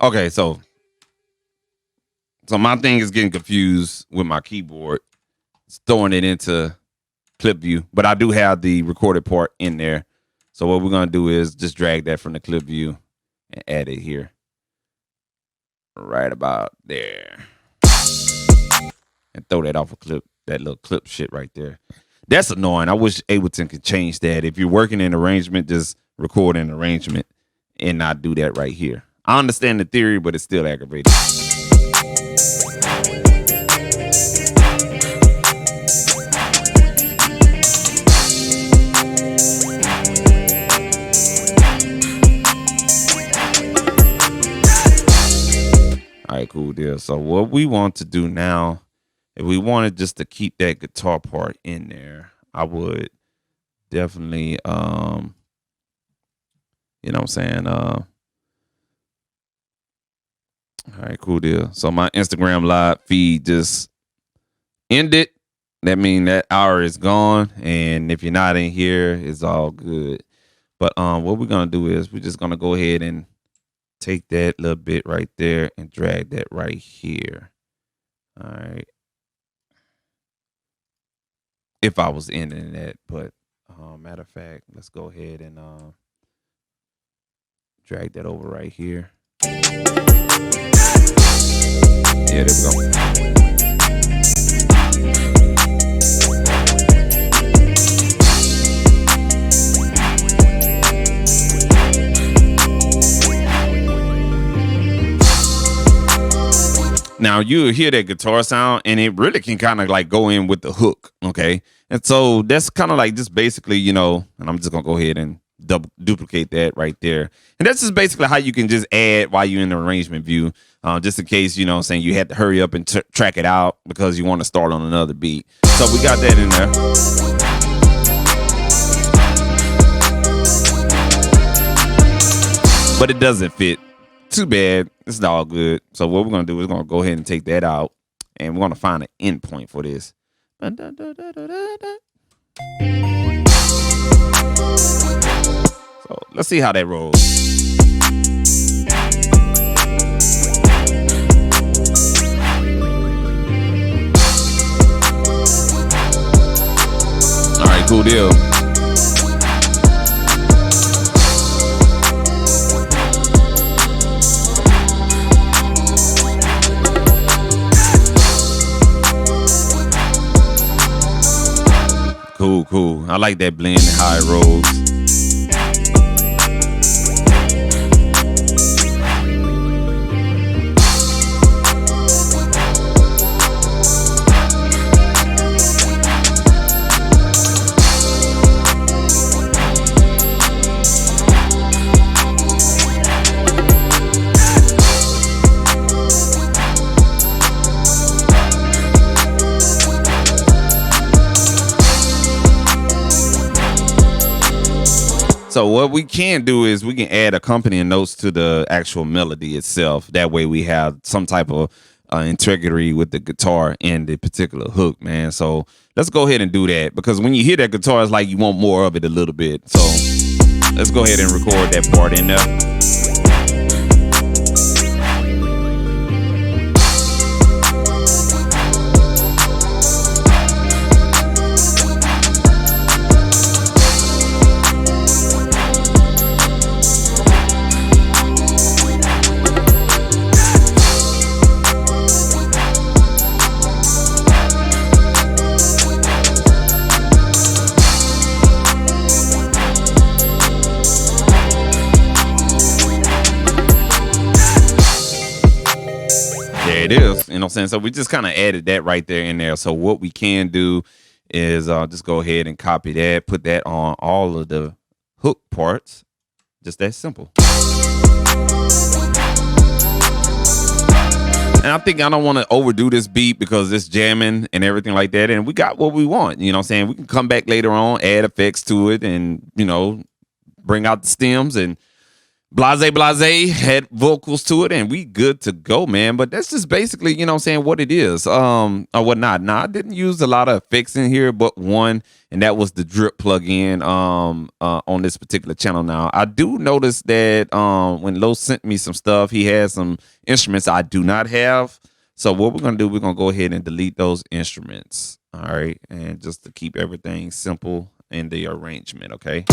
Okay, so my thing is getting confused with my keyboard. It's throwing it into clip view, but I do have the recorded part in there. So what we're gonna do is just drag that from the clip view and add it here. Right about there. And throw that off a clip, that little clip shit right there. That's annoying. I wish Ableton could change that. If you're working in arrangement, just record an arrangement and not do that right here. I understand the theory, but it's still aggravating. All right, cool deal. So what we want to do now, if we wanted just to keep that guitar part in there, I would definitely, you know what I'm saying? All right, cool deal. So my Instagram live feed just ended. That means that hour is gone. And if you're not in here, it's all good. But what we're going to do is we're just going to go ahead and take that little bit right there and drag that right here. All right. If I was ending that, but matter of fact, let's go ahead and drag that over right here. Yeah, there we go. Now you'll hear that guitar sound, and it really can kind of like go in with the hook, okay? And so that's kind of like just basically, you know, and I'm just gonna go ahead and duplicate that right there. And that's just basically how you can just add while you're in the arrangement view, just in case, you know what I'm saying, you had to hurry up and track it out because you want to start on another beat. So we got that in there. But it doesn't fit. Too bad. It's all good. So what we're gonna do is we're gonna go ahead and take that out, and we're gonna find an endpoint for this. So let's see how that rolls. All right, cool deal. Cool. I like that blend and how it rolls. So what we can do is we can add accompanying notes to the actual melody itself. That way we have some type of integrity with the guitar and the particular hook, man. So let's go ahead and do that, because when you hear that guitar, it's like you want more of it a little bit. So let's go ahead and record that part in there. It is, you know what I'm saying? So we just kind of added that right there in there. So what we can do is just go ahead and copy that, put that on all of the hook parts. Just that simple. And I think I don't want to overdo this beat because it's jamming and everything like that. And we got what we want, you know what I'm saying? We can come back later on, add effects to it, and, you know, bring out the stems and blase, add vocals to it, and we good to go, man. But that's just basically, you know what I'm saying, what it is, or whatnot. Now, I didn't use a lot of effects in here, but one, and that was the drip plugin on this particular channel. Now, I do notice that when Lo sent me some stuff, he has some instruments I do not have. So what we're going to do, we're going to go ahead and delete those instruments, all right? And just to keep everything simple in the arrangement, okay?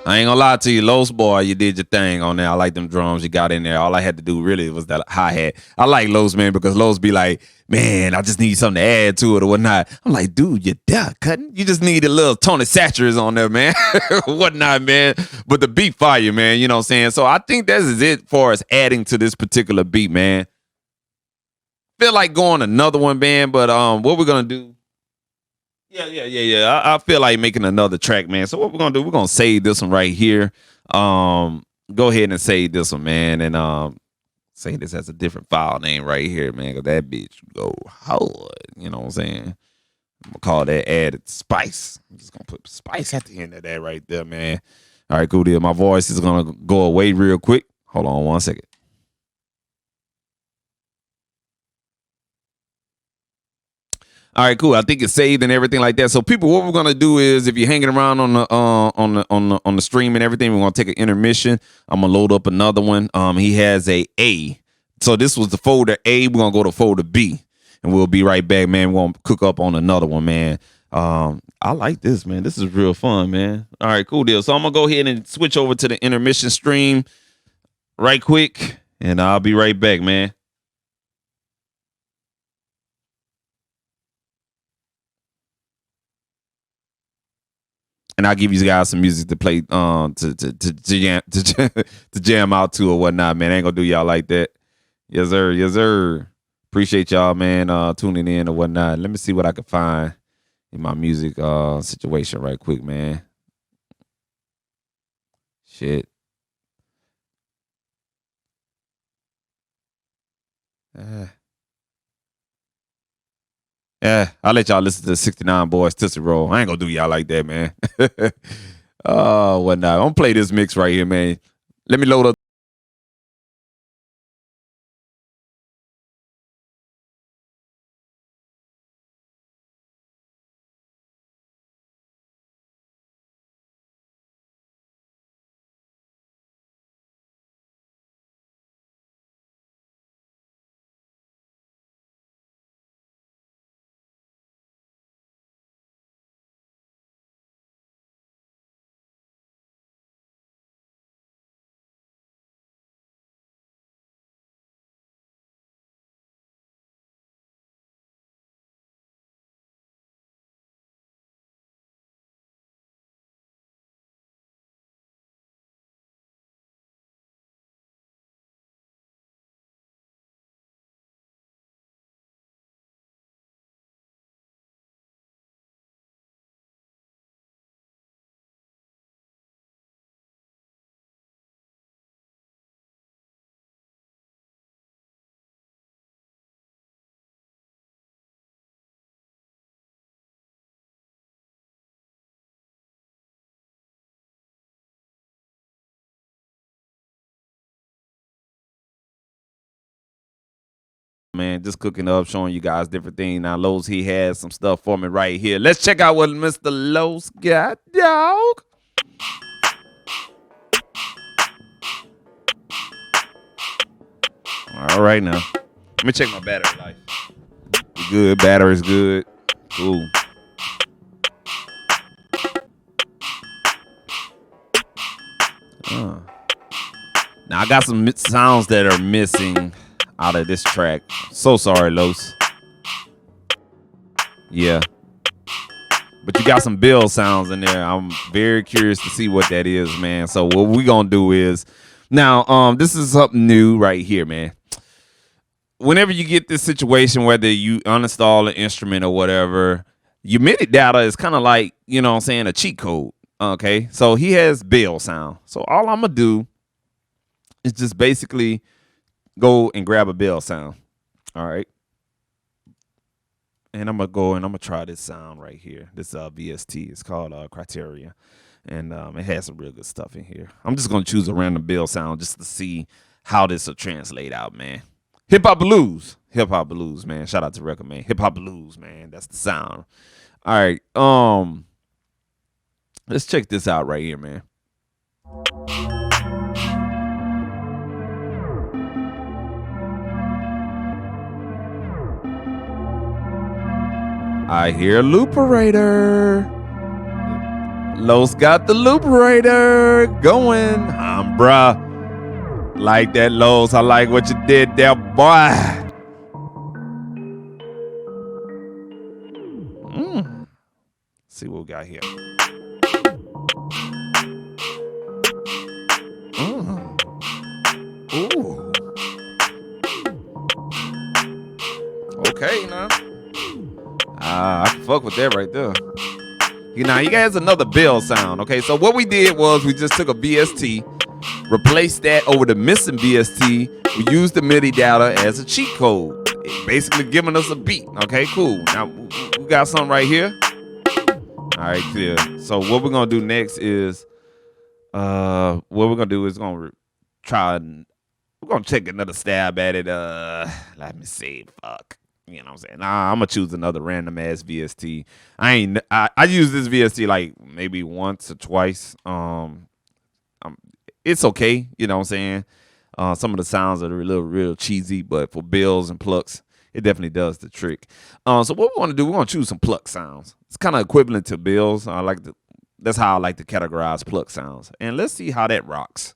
I ain't gonna lie to you, Los boy, you did your thing on there. I like them drums you got in there. All I had to do really was that hi-hat. I like Los, man, because Los be like, man, I just need something to add to it or whatnot. I'm like, dude, you're done cutting. You just need a little Tony Satchers on there, man. Whatnot, man. But the beat fire, man, you know what I'm saying? So I think that is it for us adding to this particular beat, man. Feel like going another one, man, but what we're gonna do, yeah. I feel like making another track, man. So what we're gonna do, we're gonna save this one right here. Go ahead and save this one, man, and say this has a different file name right here, man, because that bitch go hard. You know what I'm saying? I'm gonna call that added spice. I'm just gonna put spice at the end of that right there, man. All right, cool deal. My voice is gonna go away real quick. Hold on 1 second. All right, cool. I think it's saved and everything like that. So, people, what we're gonna do is, if you're hanging around on the stream and everything, we're gonna take an intermission. I'm gonna load up another one. He has a. So this was the folder A. We're gonna go to folder B, and we'll be right back, man. We're gonna cook up on another one, man. I like this, man. This is real fun, man. All right, cool deal. So I'm gonna go ahead and switch over to the intermission stream right quick, and I'll be right back, man. And I'll give you guys some music to play to jam out to or whatnot, man. I ain't gonna do y'all like that. Yes, sir. Yes, sir. Appreciate y'all, man, tuning in or whatnot. Let me see what I can find in my music situation right quick, man. Shit. Yeah, I'll let y'all listen to the 69 Boys Tootsie Roll. I ain't gonna do y'all like that, man. Oh, whatnot. I'm gonna play this mix right here, man. Let me load up. Man, just cooking up, showing you guys different things. Now, Lowe's, he has some stuff for me right here. Let's check out what Mr. Lowe's got, dog. All right, now. Let me check my battery life. Good, battery's good. Cool. Now, I got some sounds that are missing out of this track. So sorry, Los. Yeah. But you got some Bill sounds in there. I'm very curious to see what that is, man. So what we gonna do is, now, this is something new right here, man. Whenever you get this situation, whether you uninstall an instrument or whatever, your MIDI data is kind of like, you know what I'm saying, a cheat code. Okay. So he has Bill sound. So all I'm gonna do is just basically go and grab a bell sound. All right. And I'm going to go and I'm going to try this sound right here. This VST. It's called Criteria. And it has some real good stuff in here. I'm just going to choose a random bell sound just to see how this will translate out, man. Hip-hop blues. Hip-hop blues, man. Shout out to Record, man. Hip-hop blues, man. That's the sound. All right. Let's check this out right here, man. I hear Looperator. Los got the Looperator going. Bruh. Like that, Los. I like what you did there, boy. See what we got here. Ooh. Okay, now. I can fuck with that right there. Now, you guys, another bell sound. Okay, so what we did was we just took a VST, replaced that over the missing VST. We used the MIDI data as a cheat code, basically giving us a beat. Okay, cool. Now, we got something right here. All right, clear. So what we're going to do next is what we're gonna do is try and we're gonna take another stab at it. Let me see. Fuck. You know what I'm saying? Nah, I'm gonna choose another random ass VST. I use this VST like maybe once or twice. It's okay. You know what I'm saying? Some of the sounds are real cheesy, but for bills and plucks, it definitely does the trick. So what we want to do, we're gonna choose some pluck sounds. It's kind of equivalent to bills. That's how I like to categorize pluck sounds. And let's see how that rocks.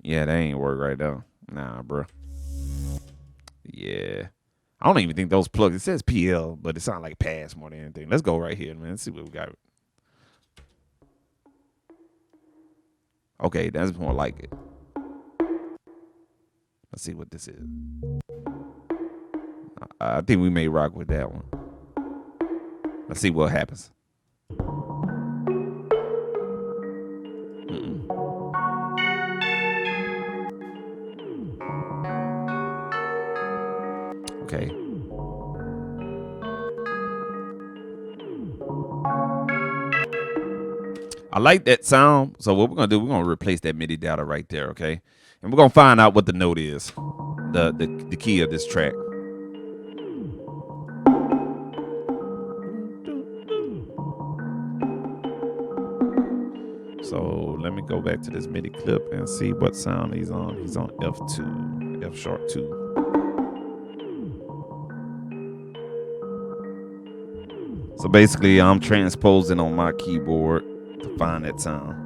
Yeah, that ain't work right now. Nah, bro. Yeah. I don't even think those plugs. It says PL, but it sounds like pass more than anything. Let's go right here, man. Let's see what we got. Okay, that's more like it. Let's see what this is. I think we may rock with that one. Let's see what happens. Okay. I like that sound. So what we're gonna do, we're gonna replace that MIDI data right there, okay? And we're gonna find out what the note is, the key of this track. So let me go back to this MIDI clip and see what sound he's on. He's on F2, F sharp 2. So basically, I'm transposing on my keyboard to find that sound.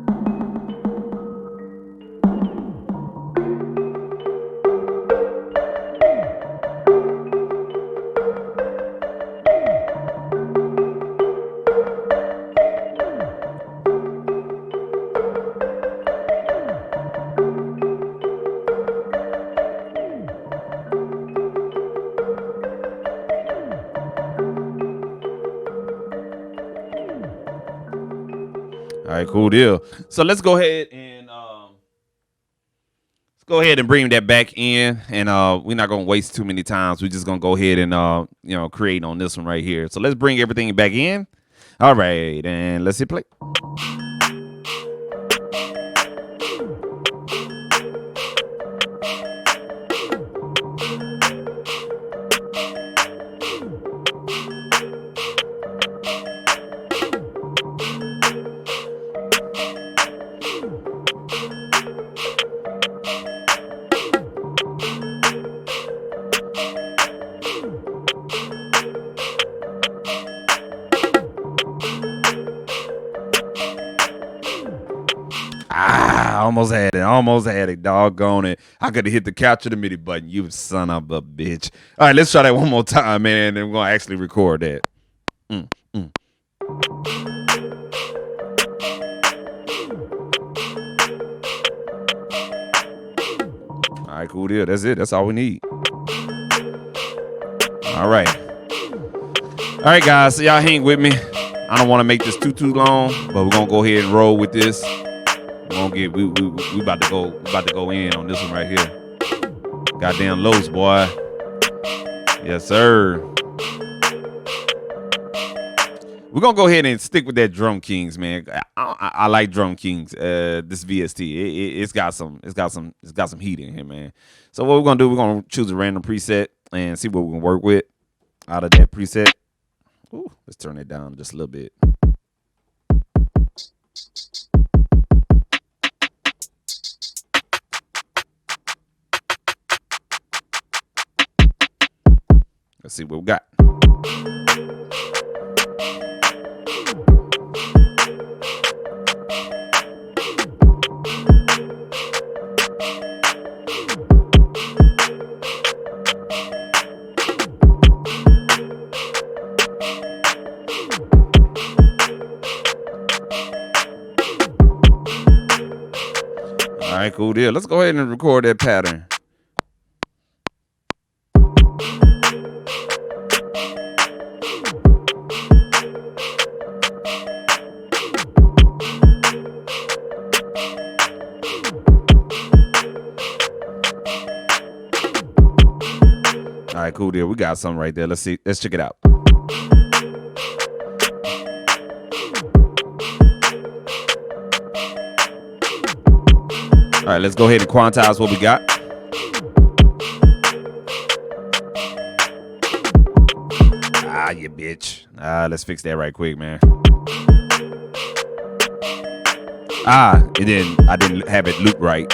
All right, cool deal. So let's go ahead and bring that back in, and we're not gonna waste too many times. We're just gonna go ahead and create on this one right here. So let's bring everything back in. All right, and let's hit play. Almost had it. Doggone it. I could have hit the capture the MIDI button. You son of a bitch. All right, let's try that one more time, man. And we're going to actually record that. All right, cool deal. That's it. That's all we need. All right. All right, guys. So y'all hang with me. I don't want to make this too long, but we're going to go ahead and roll with this. We about to go in on this one right here. Goddamn Los, boy. Yes, sir. We're gonna go ahead and stick with that Drum Kings, man. I like Drum Kings. This VST, it's got some heat in here, man. So what we're gonna do, we're gonna choose a random preset and see what we can work with out of that preset. Ooh, let's turn it down just a little bit. Let's see what we got. All right, cool deal. Let's go ahead and record that pattern. All All right, cool deal. We got something right there. Let's see. Let's check it out. All right, let's go ahead and quantize what we got. Ah, you bitch. Let's fix that right quick, man. I didn't have it loop right.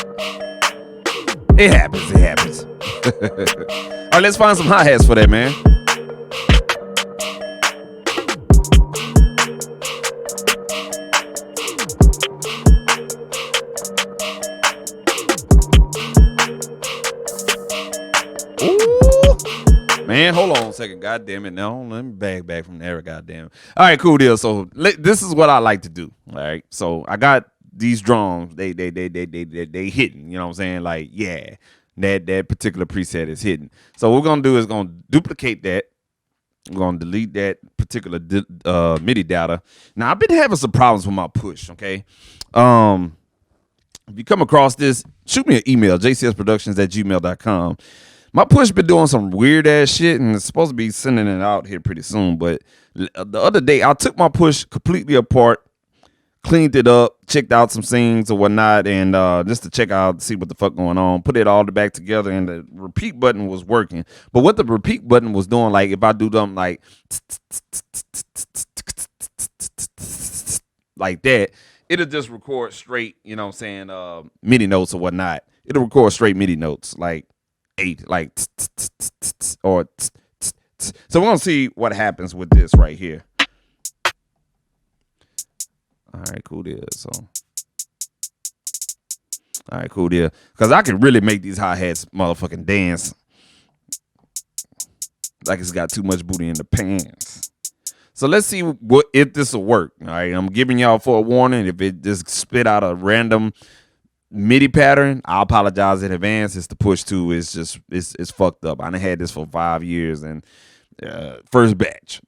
It happens. All right, let's find some hi-hats for that, man. Man, hold on a second. God damn it. No, let me back from there. God damn it. All right, cool deal. So this is what I like to do. All right. So I got these drums. They hitting. You know what I'm saying? Like, yeah, that particular preset is hitting. So what we're gonna do is gonna duplicate that. We're gonna delete that particular MIDI data. Now I've been having some problems with my push. Okay. If you come across this, shoot me an email, jcsproductions@gmail.com. My push been doing some weird ass shit, and it's supposed to be sending it out here pretty soon. But the other day, I took my push completely apart, cleaned it up, checked out some things or whatnot, and just to check out, see what the fuck going on. Put it all back together, and the repeat button was working. But what the repeat button was doing, like if I do something like that, it'll just record straight. You know what I'm saying? MIDI notes or whatnot. It'll record straight MIDI notes, like. 8 like or so we're gonna see what happens with this right here. All right, cool deal. So all right, cool deal, because I can really make these hi-hats motherfucking dance like it's got too much booty in the pants. So let's see if this will work. All right, I'm giving y'all for a warning. If it just spit out a random MIDI pattern, I apologize in advance. It's the push 2. It's just it's fucked up. I done had this for 5 years, and the first batch,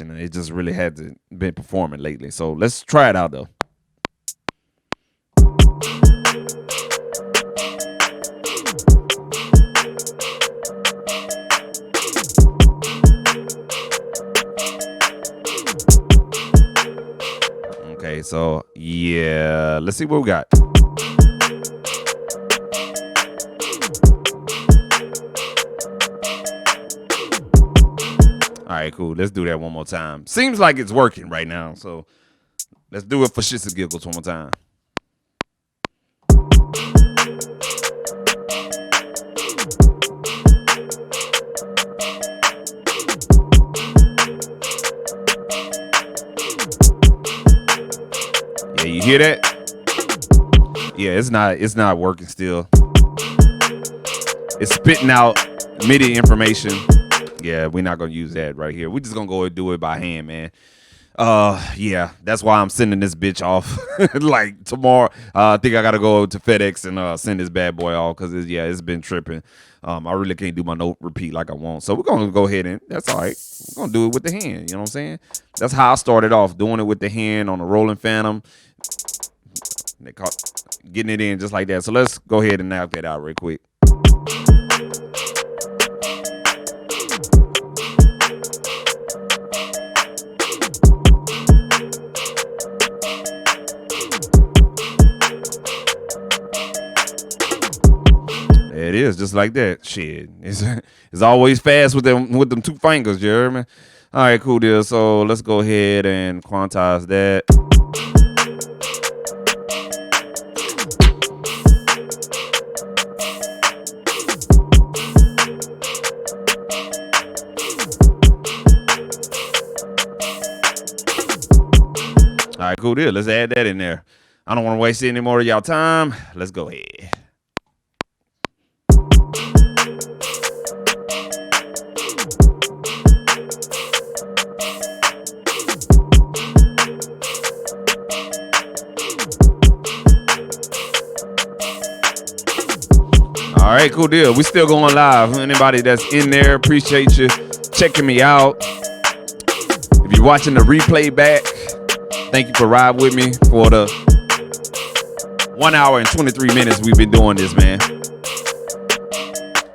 and it just really hasn't been performing lately. So let's try it out though. Okay, so yeah, let's see what we got. All right, cool. Let's do that one more time. Seems like it's working right now, so let's do it for shits and giggles one more time. Yeah, you hear that? Yeah, it's not working still. It's spitting out MIDI information. Yeah, we're not gonna use that right here. We're just gonna go and do it by hand, man. Yeah, that's why I'm sending this bitch off like tomorrow. I think I gotta go to FedEx and send this bad boy off, because it's been tripping. I really can't do my note repeat like I want. So we're gonna go ahead and that's all right. We're gonna do it with the hand. You know what I'm saying? That's how I started off, doing it with the hand on a Rolling Phantom. They caught getting it in just like that. So let's go ahead and knock that out real quick. It is just like that. Shit, it's always fast with them 2 fingers. You hear me? All right, cool deal. So let's go ahead and quantize that. All right, cool deal. Let's add that in there. I don't want to waste any more of y'all time. Let's go ahead. All right, cool deal. We still going live. Anybody that's in there, appreciate you checking me out. If you're watching the replay back, thank you for riding with me for the 1 hour and 23 minutes we've been doing this, man.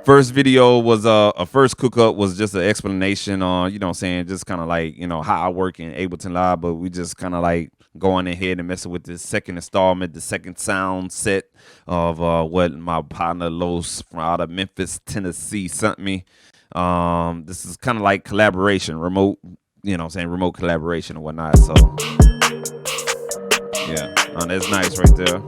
first video was a first cook up was just an explanation on, you know what I'm saying, just kind of like, you know, how I work in Ableton Live, but we just kind of like going ahead and messing with the second installment, the second sound set of what my partner Los from out of Memphis, Tennessee sent me. This is kind of like collaboration, remote, you know what I'm saying, remote collaboration and whatnot. So yeah, that's nice right there.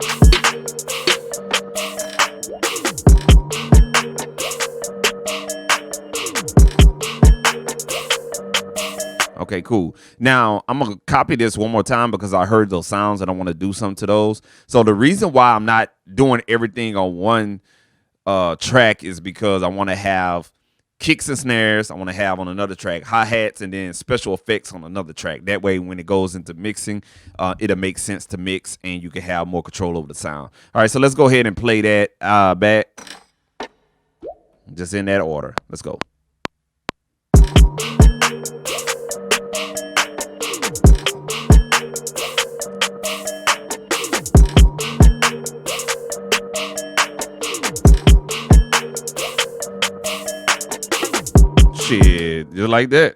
Okay, cool. Now, I'm going to copy this one more time because I heard those sounds and I want to do something to those. So the reason why I'm not doing everything on one track is because I want to have kicks and snares. I want to have on another track hi-hats and then special effects on another track. That way, when it goes into mixing, it'll make sense to mix and you can have more control over the sound. All right, so let's go ahead and play that back. Just in that order. Let's go. Shit, just like that.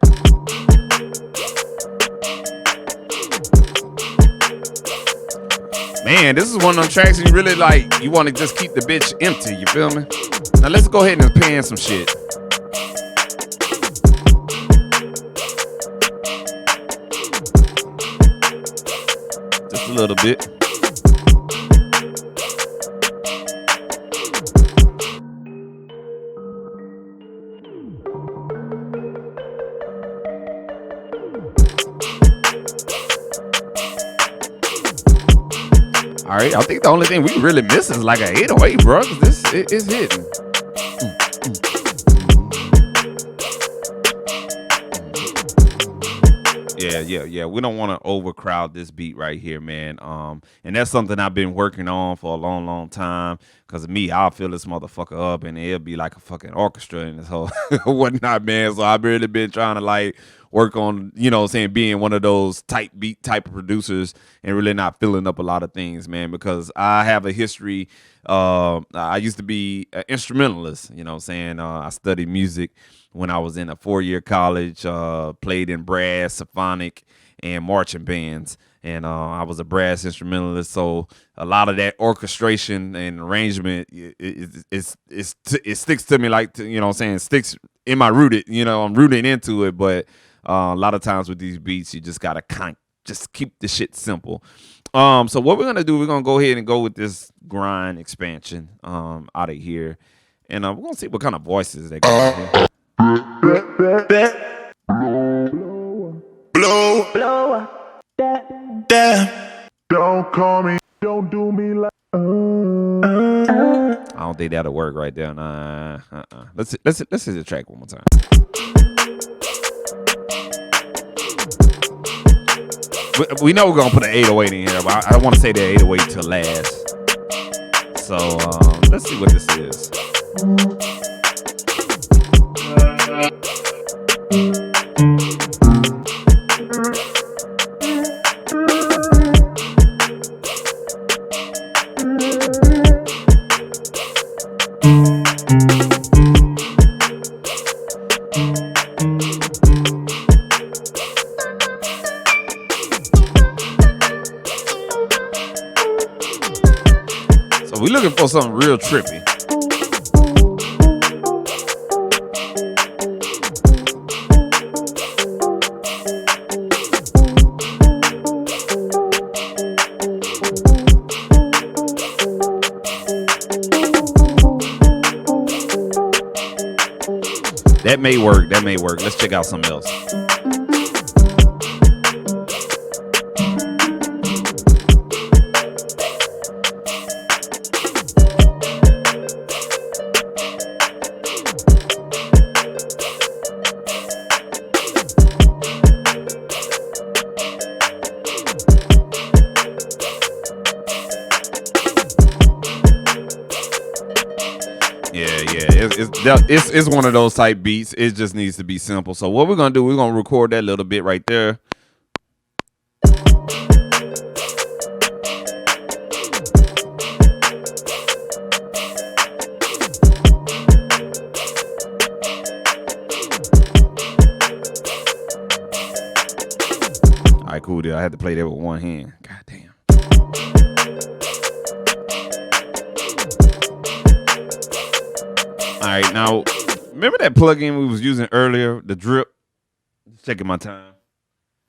Man, this is one of them tracks you really like. You want to just keep the bitch empty, you feel me? Now let's go ahead and pan some shit. Just a little bit. All right, I think the only thing we really miss is like an 808, bro. This is hitting. Yeah. We don't want to overcrowd this beat right here, man. And that's something I've been working on for a long time. Cause of me, I'll fill this motherfucker up, and it'll be like a fucking orchestra and this whole whatnot, man. So I've really been trying to like work on, you know what I'm saying, being one of those beat type of producers and really not filling up a lot of things, man, because I have a history. I used to be an instrumentalist, you know what I'm saying. I studied music when I was in a 4-year college, played in brass, symphonic, and marching bands. And I was a brass instrumentalist, so a lot of that orchestration and arrangement, it sticks to me like, you know what I'm saying, sticks in my rooted, you know, I'm rooted into it. But a lot of times with these beats, you just got to just keep the shit simple. So what we're going to do, we're going to go ahead and go with this grind expansion out of here. And we're going to see what kind of voices they got here. Blow. Damn. Don't call me. Don't do me like. I don't think that'll work right there. Nah. Let's hit the track one more time. We know we're gonna put an 808 in here, but I don't want to say the 808 till last. So let's see what this is. So we're looking for something real trippy. That may work. Let's check out something else. It's one of those type beats. It just needs to be simple. So what we're gonna do, we're gonna record that little bit right there. real. I had to play that with one hand. God damn. All right, now remember that plugin we was using earlier, the drip? Just checking my time.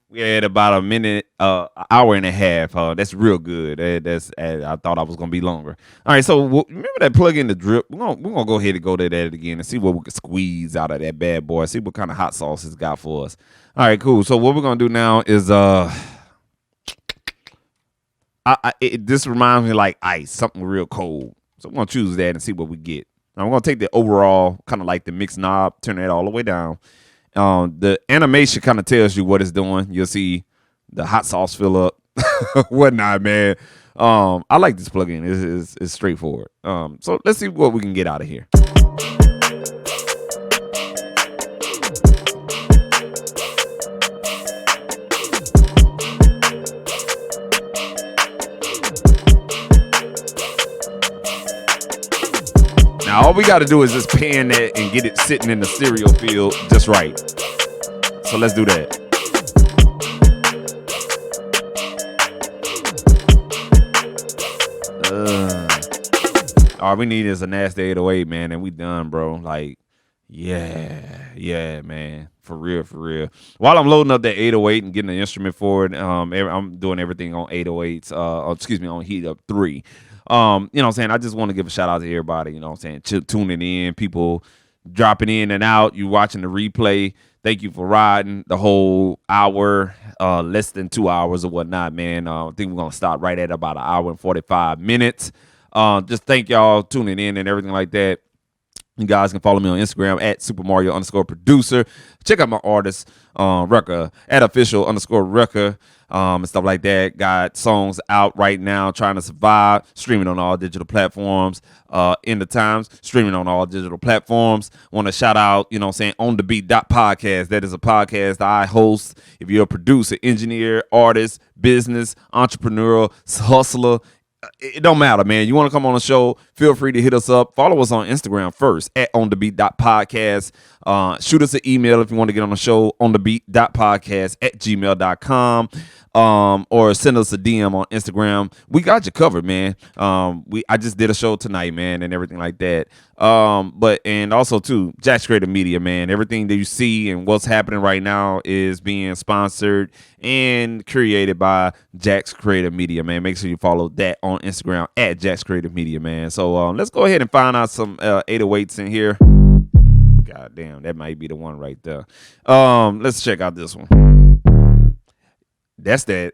We had about a minute, hour and a half. That's real good. I thought I was gonna be longer. All right, so remember that plugin, the drip? We're gonna go ahead and go to that again and see what we can squeeze out of that bad boy. See what kind of hot sauce it's got for us. All right, cool. So what we're gonna do now is this reminds me of like ice, something real cold. So I'm gonna choose that and see what we get. Now I'm gonna take the overall, kind of like the mix knob, turn that all the way down. The animation kind of tells you what it's doing. You'll see the hot sauce fill up, whatnot, man. I like this plugin. It's straightforward. So let's see what we can get out of here. Now, all we got to do is just pan that and get it sitting in the stereo field just right. So let's do that. All we need is a nasty 808, man, and we done, bro. Like, yeah, man. For real. While I'm loading up that 808 and getting the instrument for it, I'm doing everything on 808s, on Heat Up 3. You know what I'm saying? I just want to give a shout out to everybody, you know what I'm saying, tuning in, people dropping in and out, you watching the replay. Thank you for riding the whole hour, less than 2 hours or whatnot, man. I think we're going to stop right at about an hour and 45 minutes. Just thank y'all tuning in and everything like that. You guys can follow me on Instagram at Supa Mario _producer. Check out my artist, Rucker, at official_Rucker, and stuff like that. Got songs out right now, Trying to Survive, streaming on all digital platforms. In the Times, streaming on all digital platforms. Want to shout out, you know what I'm saying, On The Beat podcast. That is a podcast that I host. If you're a producer, engineer, artist, business, entrepreneur, hustler, it don't matter, man. You want to come on the show, feel free to hit us up. Follow us on Instagram first at onthebeat.podcast. Shoot us an email if you want to get on the show, onthebeat.podcast@gmail.com. Or send us a DM on Instagram. We got you covered, man. I just did a show tonight, man, and everything like that. And also too, Jack's Creative Media, man. Everything that you see and what's happening right now is being sponsored and created by Jack's Creative Media, man. Make sure you follow that on Instagram at Jack's Creative Media, man. So let's go ahead and find out some 808s in here. God damn, that might be the one right there. Let's check out this one. That's that.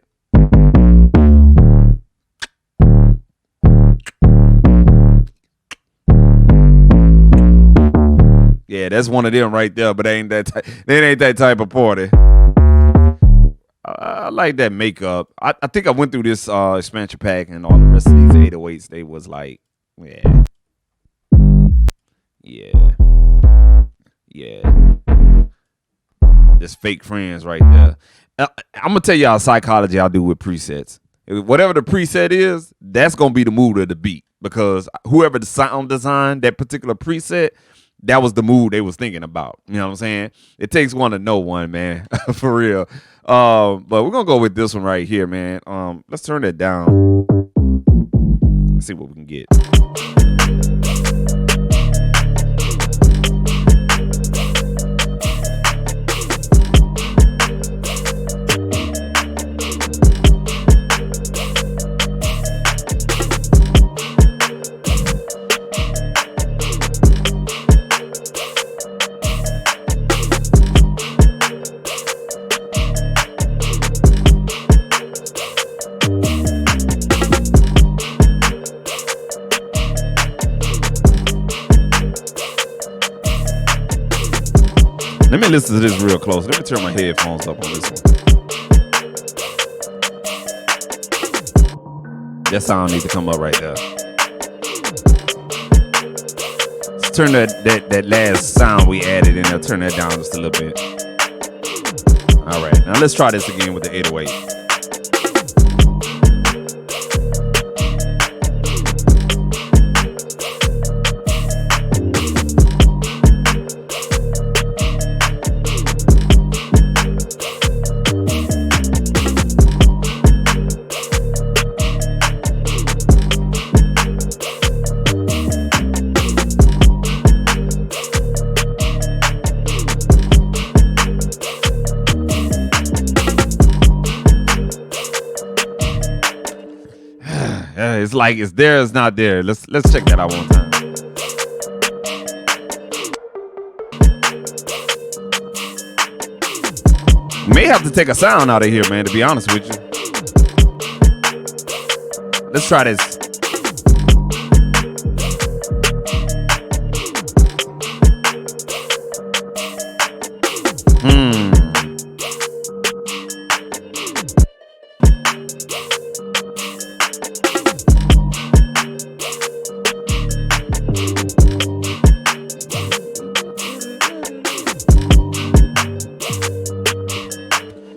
Yeah, that's one of them right there, but it ain't that type of party. I like that makeup. I think I went through this expansion pack and all the rest of these 808s. They was like, yeah. There's fake friends right there. I'm gonna tell y'all psychology I do with presets. Whatever the preset is, that's gonna be the mood of the beat, because whoever the sound designed that particular preset, that was the mood they was thinking about. You know what I'm saying? It takes one to know one, man. For real. But we're gonna go with this one right here, man. Let's turn that down. Let's see what we can get. Let me listen to this real close. Let me turn my headphones up on this one. That sound needs to come up right there. Let's turn that last sound we added in there, turn that down just a little bit. All right, now let's try this again with the 808. It's like it's there, it's not there. Let's check that out one time. May have to take a sound out of here, man, to be honest with you. Let's try this.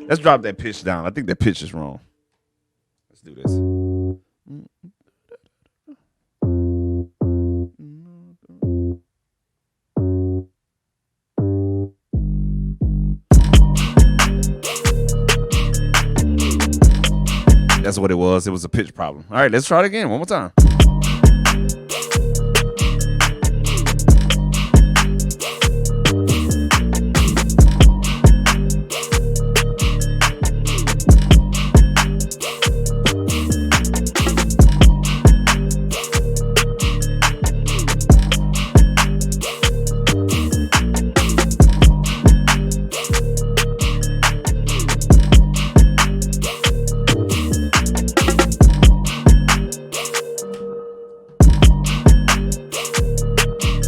Let's drop that pitch down. I think that pitch is wrong. Let's do this. That's what it was. It was a pitch problem. All right, let's try it again. One more time.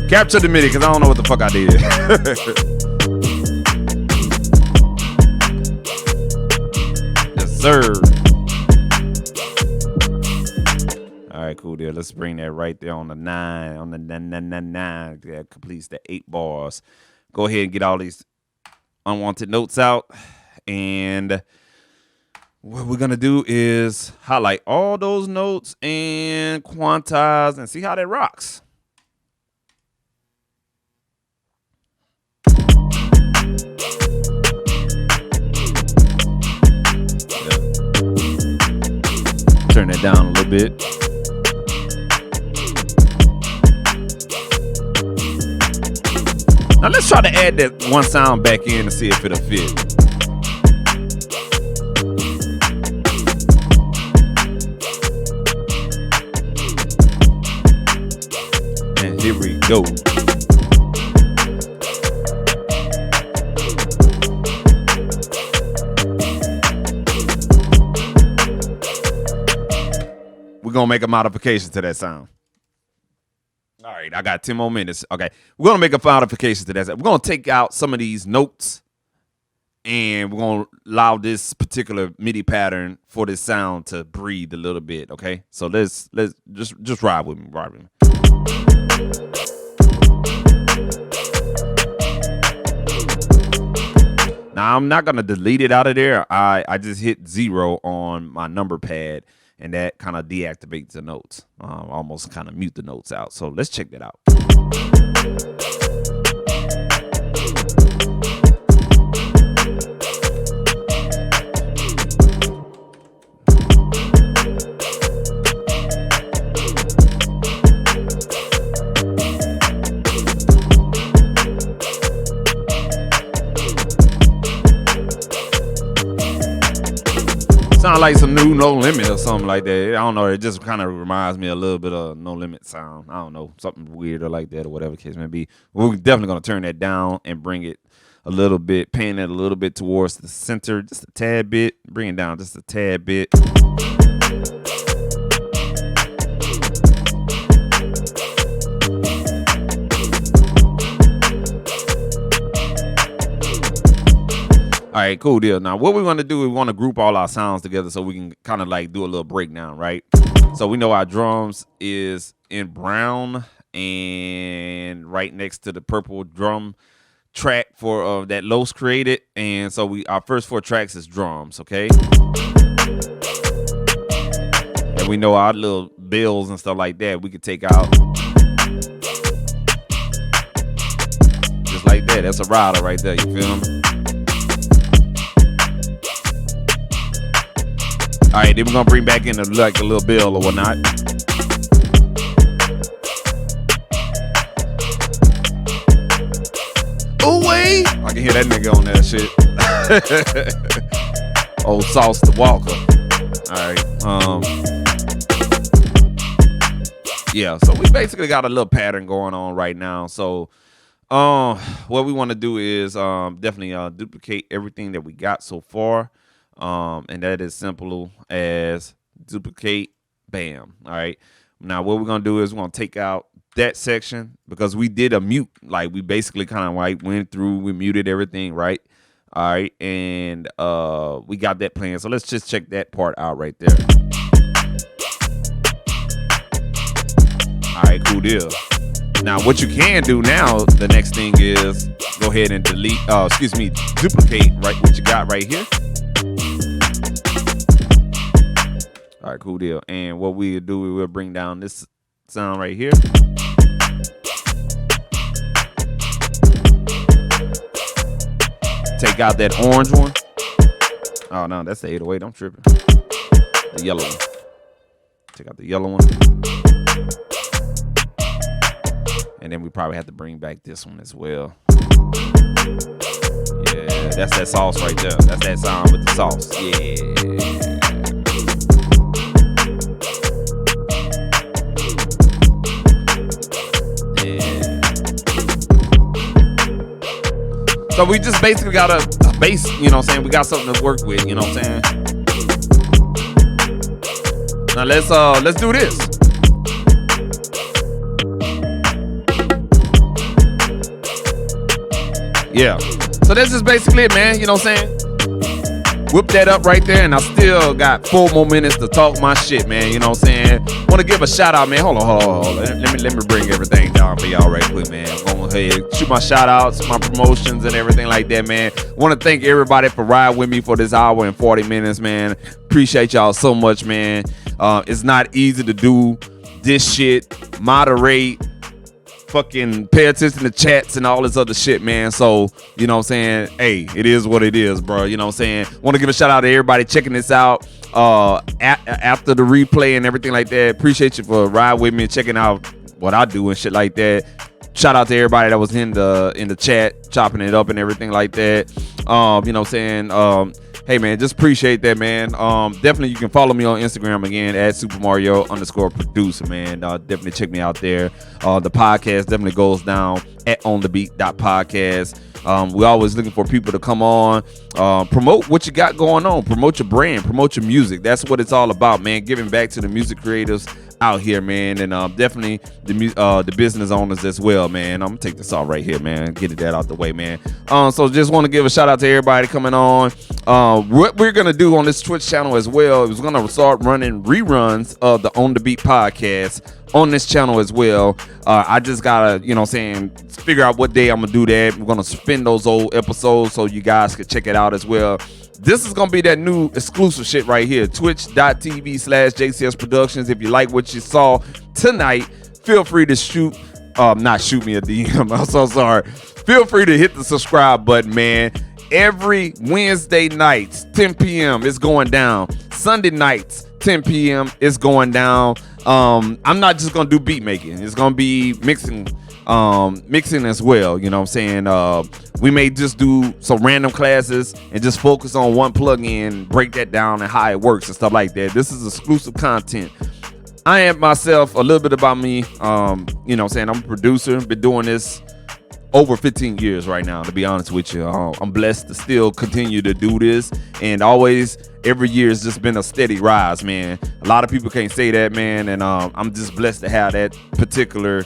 Capture the MIDI, because I don't know what the fuck I did. Yes, sir. All right, cool deal. Let's bring that right there on the 9. On the 9. That completes the 8 bars. Go ahead and get all these unwanted notes out. And what we're going to do is highlight all those notes and quantize and see how that rocks. Turn it down a little bit. Now let's try to add that one sound back in to see if it'll fit. And here we go. We're going to make a modification to that sound. All right, I got 10 more minutes. Okay, we're going to make a modification to that sound. We're going to take out some of these notes, and we're going to allow this particular MIDI pattern for this sound to breathe a little bit, okay? So let's just ride with me, Now, I'm not going to delete it out of there. I just hit 0 on my number pad, and that kind of deactivates the notes, almost kind of mute the notes out. So let's check that out. Sound like some new No Limit or something like that. I don't know. It just kind of reminds me a little bit of No Limit sound. I don't know. Something weird or like that or whatever the case may be. We're definitely going to turn that down and bring it a little bit, pan it a little bit towards the center, just a tad bit. Bring it down just a tad bit. All right, cool deal. Now, what we want to do is we want to group all our sounds together so we can kind of like do a little breakdown, right? So we know our drums is in brown and right next to the purple drum track for that Los created. And so our first 4 tracks is drums, okay? And we know our little bills and stuff like that we could take out. Just like that. That's a rider right there, you feel me? All right, then we're going to bring back in like a little bill or whatnot. Oh, wait. I can hear that nigga on that shit. Old Sauce the Walker. All right. Yeah, so we basically got a little pattern going on right now. So what we want to do is definitely duplicate everything that we got so far. And that is simple as duplicate, bam. All right. Now what we're gonna do is we're gonna take out that section because we did a mute. Like we basically kind of like went through, we muted everything, right? All right, and we got that playing. So let's just check that part out right there. All right, cool deal. Now, what you can do now, the next thing is go ahead and delete, duplicate right what you got right here. All right, cool deal. And what we'll do, we will bring down this sound right here. Take out that orange one. Oh, no, that's the 808. I'm tripping. The yellow one. Take out the yellow one. And then we probably have to bring back this one as well. Yeah, that's that sauce right there. That's that sound with the sauce. Yeah. Yeah. So we just basically got a bass, you know what I'm saying? We got something to work with, you know what I'm saying? Now let's do this. Yeah. So this is basically it, man. You know what I'm saying? Whip that up right there, and I still got 4 more minutes to talk my shit, man. You know what I'm saying? Want to give a shout out, man. Hold on. Let me bring everything down for y'all right quick, man. I'm going ahead, shoot my shout outs, my promotions, and everything like that, man. Want to thank everybody for riding with me for this hour and 40 minutes, man. Appreciate y'all so much, man. It's not easy to do this shit, moderate, fucking pay attention to chats and all this other shit, man. So, you know what I'm saying? Hey, it is what it is, bro. You know what I'm saying? Want to give a shout out to everybody checking this out after the replay and everything like that. Appreciate you for riding with me and checking out what I do and shit like that. Shout out to everybody that was in the chat, chopping it up and everything like that. You know what I'm saying? Hey, man, just appreciate that, man. Definitely, you can follow me on Instagram again at Supa Mario _producer, man. Definitely check me out there. The podcast definitely goes down at onthebeat.podcast. We're always looking for people to come on, promote what you got going on, promote your brand, promote your music. That's what it's all about, man. Giving back to the music creators out here, man, and definitely the business owners as well, man. I'm gonna take this off right here, man. Get that out the way, man. So just want to give a shout out to everybody coming on. What we're gonna do on this Twitch channel as well is we're gonna start running reruns of the On The Beat podcast on this channel as well. I just gotta, you know what I'm saying, figure out what day I'm gonna do that. We're gonna spin those old episodes so you guys can check it out as well. This is gonna be that new exclusive shit right here. Twitch.tv/JCS Productions. If you like what you saw tonight, feel free to not shoot me a DM. I'm so sorry. Feel free to hit the subscribe button, man. Every Wednesday nights, 10 p.m. it's going down. Sunday nights, 10 p.m. it's going down. I'm not just gonna do beat making. It's gonna be mixing as well. You know what I'm saying? We may just do some random classes and just focus on one plugin, break that down and how it works and stuff like that. This is exclusive content. I am myself, a little bit about me. You know what I'm saying? I'm a producer, been doing this over 15 years right now, to be honest with you. I'm blessed to still continue to do this, and always every year has just been a steady rise, man. A lot of people can't say that, man, and I'm just blessed to have that particular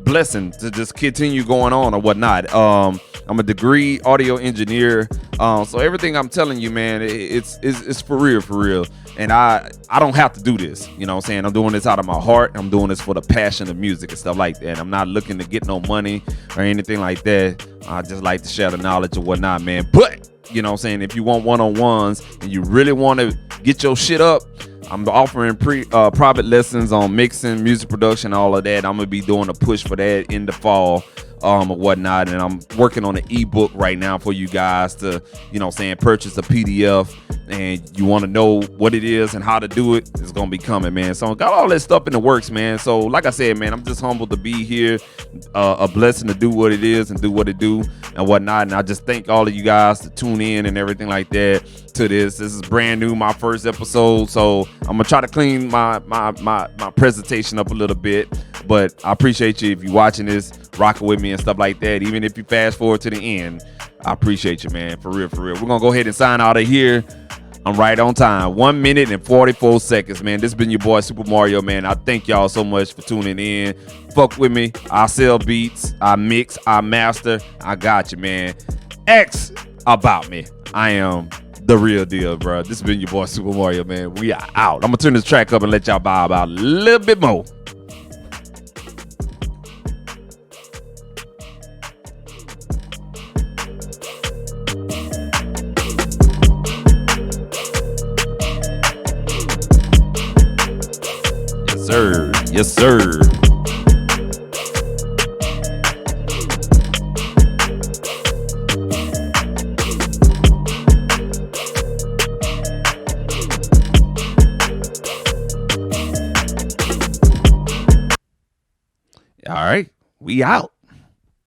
blessing to just continue going on or whatnot. I'm a degree audio engineer, so everything I'm telling you, man, it's for real, and I don't have to do this. You know what I'm saying? I'm doing this out of my heart. I'm doing this for the passion of music and stuff like that. I'm not looking to get no money or anything like that. I just like to share the knowledge or whatnot, man. But you know what I'm saying, if you want one-on-ones and you really want to get your shit up, I'm offering private lessons on mixing, music production, all of that. I'm gonna be doing a push for that in the fall, or whatnot. And I'm working on an ebook right now for you guys to, you know what I'm saying, purchase a PDF and you want to know what it is and how to do it, it's gonna be coming, man. So I got all that stuff in the works, man. So like I said, man, I'm just humbled to be here, a blessing to do what it is and do what it do and whatnot. And I just thank all of you guys to tune in and everything like that to this. This is brand new, my first episode, so I'm gonna try to clean my presentation up a little bit. But I appreciate you if you're watching this, rocking with me and stuff like that. Even if you fast forward to the end, I appreciate you, man. For real, for real. We're gonna go ahead and sign out of here. I'm right on time. 1 minute and 44 seconds, man. This has been your boy Supa Mario, man. I thank y'all so much for tuning in. Fuck with me. I sell beats. I mix. I master. I got you, man. X about me. I am the real deal, bro. This has been your boy Supa Mario, man. We are out. I'm gonna turn this track up and let y'all vibe out a little bit more. Sir. Yes, sir. All right, we out.